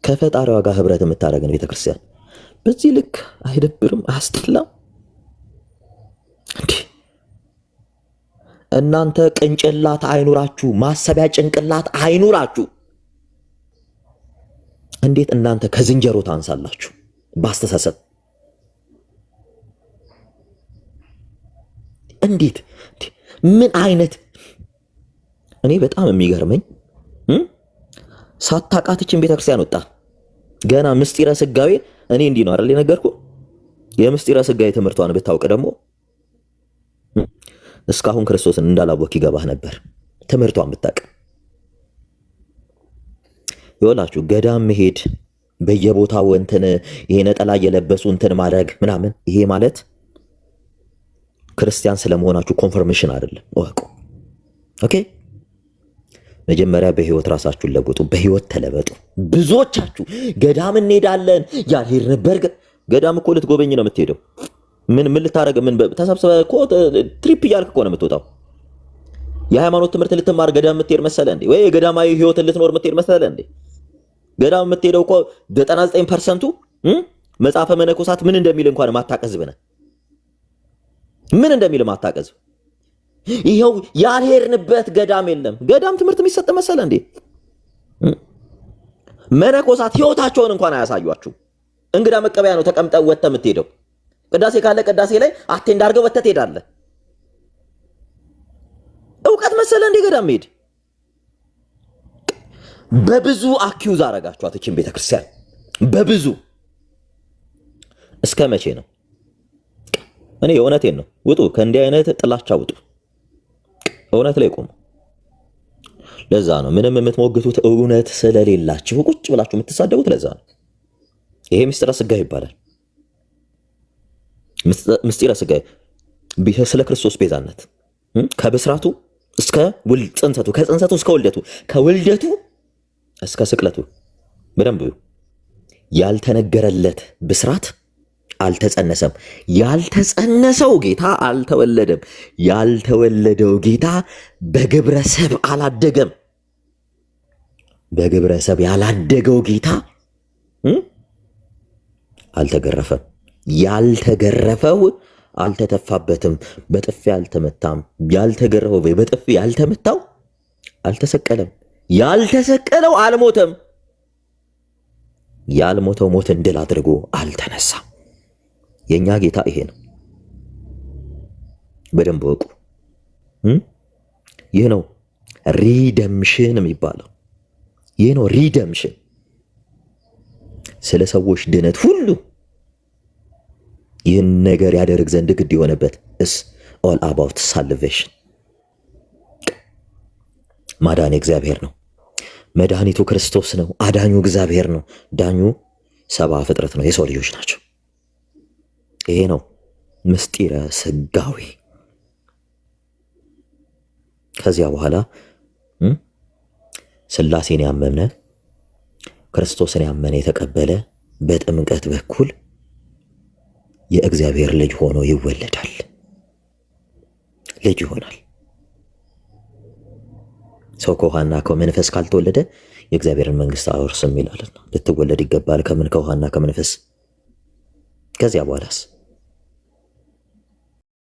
ከፈጣሪዋ ጋር ህብረት የምታደርገን ቤተክርስቲያን በዚህ ልክ አይደብርም? አያስጠላም እንዴ? እናንተ ቅንጭላት አይኑራችሁ፣ ማሰቢያ ጭንቅላት አይኑራችሁ። እንዴት እናንተ ከዝንጀሮ ታንሳላችሁ በአስተሳሰብ? እንዴት ምን አይነት እኔ በጣም የሚገርመኝ ሳታቃትችን ቤተክርስቲያን ወጣ ገና ምስጢረ ስጋዌ እኔ እንዲህ ነው አይደል የነገርኩ። የምስጢረ ስጋዌ ትምህርቷን ብታውቅ ደግሞ እስካሁን ክርስቶስን እንዳላወቅ ይገባህ ነበር። ትምህርቷን ብታውቅ ይወላችሁ ገዳም መሄድ በየቦታው እንትን ይሄ ነጠላ እየለበሱ እንትን ማድረግ ምናምን ይሄ ማለት ክርስቲያን ስለመሆናችሁ ኮንፈርሜሽን አይደለም። ወቁ ኦኬ። መጀመሪያ በህይወት ራሳችሁን ለውጡ፣ በህይወት ተለበጡ። ብዙዎቻችሁ ገዳም እንሄዳለን ያልሄድንበት ገዳም እኮ ልትጎበኝ ነው የምትሄደው። ምን ልታረግ ምን ተሰብስበህ እኮ ትሪፕ እያልክ እኮ ነው የምትወጣው። የሃይማኖት ትምህርት ልትማር ገዳም የምትሄድ መሰለ እንዴ? ወይ የገዳማዊ ህይወትን ልትኖር የምትሄድ መሰለ እንዴ? ገዳም የምትሄደው እኮ 99% መጽሐፈ መነኮሳት ምን እንደሚል እንኳን ማታቀዝብ ነህ። ምን እንደሚል ማታቀዝ። ይሄው ያልሄድንበት ገዳም የለም። ገዳም ትምህርት የሚሰጥ መሰለ እንዴ? መነኮሳት ህይወታቸውን እንኳን አያሳዩአችሁ። እንግዳ መቀበያ ነው ተቀምጠው ወጥተህ የምትሄደው። ቅዳሴ ካለ ቅዳሴ ላይ አቴንድ አድርገህ ወጥተህ ትሄዳለህ። እውቀት መሰለ እንዴ ገዳም መሄድ? በብዙ አኪዩዝ አረጋችኋት እቺን ቤተክርስቲያን በብዙ። እስከ መቼ ነው? እኔ የእውነቴን ነው። ውጡ፣ ከእንዲህ አይነት ጥላቻ ውጡ። እውነት ላይ ቆሙ። ለዛ ነው ምንም የምትሞግቱት እውነት ስለሌላችሁ ቁጭ ብላችሁ የምትሳደቡት። ለዛ ነው ይሄ ምስጢረ ስጋዌ ይባላል። ምስጢረ ስጋዌ ስለ ክርስቶስ ቤዛነት ከብስራቱ እስከ ጽንሰቱ፣ ከጽንሰቱ እስከ ውልደቱ፣ ከውልደቱ እስከ ስቅለቱ በደንብ ያልተነገረለት ብስራት አልተጸነሰም። ያልተጸነሰው ጌታ አልተወለደም። ያልተወለደው ጌታ በግብረ ሰብ አላደገም። በግብረ ሰብ ያላደገው ጌታ አልተገረፈም። ያልተገረፈው አልተተፋበትም፣ በጥፊ አልተመታም። ያልተገረፈው በጥፊ ያልተመታው አልተሰቀለም። ያልተሰቀለው አልሞተም። ያልሞተው ሞትን ድል አድርጎ አልተነሳም። የኛ ጌታ ይሄ ነው። በደንብ ወቁ። ይህ ነው ሪደምሽን የሚባለው። ይህ ነው ሪደምሽን። ስለ ሰዎች ድነት ሁሉ ይህን ነገር ያደርግ ዘንድ ግድ የሆነበት is all about salvation። ማዳን እግዚአብሔር ነው። መድኃኒቱ ክርስቶስ ነው። አዳኙ እግዚአብሔር ነው። ዳኙ ሰብአ ፍጥረት ነው፣ የሰው ልጆች ናቸው። ይሄ ነው ምስጢረ ስጋዌ። ከዚያ በኋላ ሥላሴን ያመነ ክርስቶስን ያመነ የተቀበለ በጥምቀት በኩል የእግዚአብሔር ልጅ ሆኖ ይወለዳል። ልጅ ይሆናል። ሰው ከውሃና ከመንፈስ ካልተወለደ የእግዚአብሔርን መንግስት አውርስም ይላልና ልትወለድ ይገባል። ከምን? ከውሃና ከመንፈስ። ከዚያ በኋላስ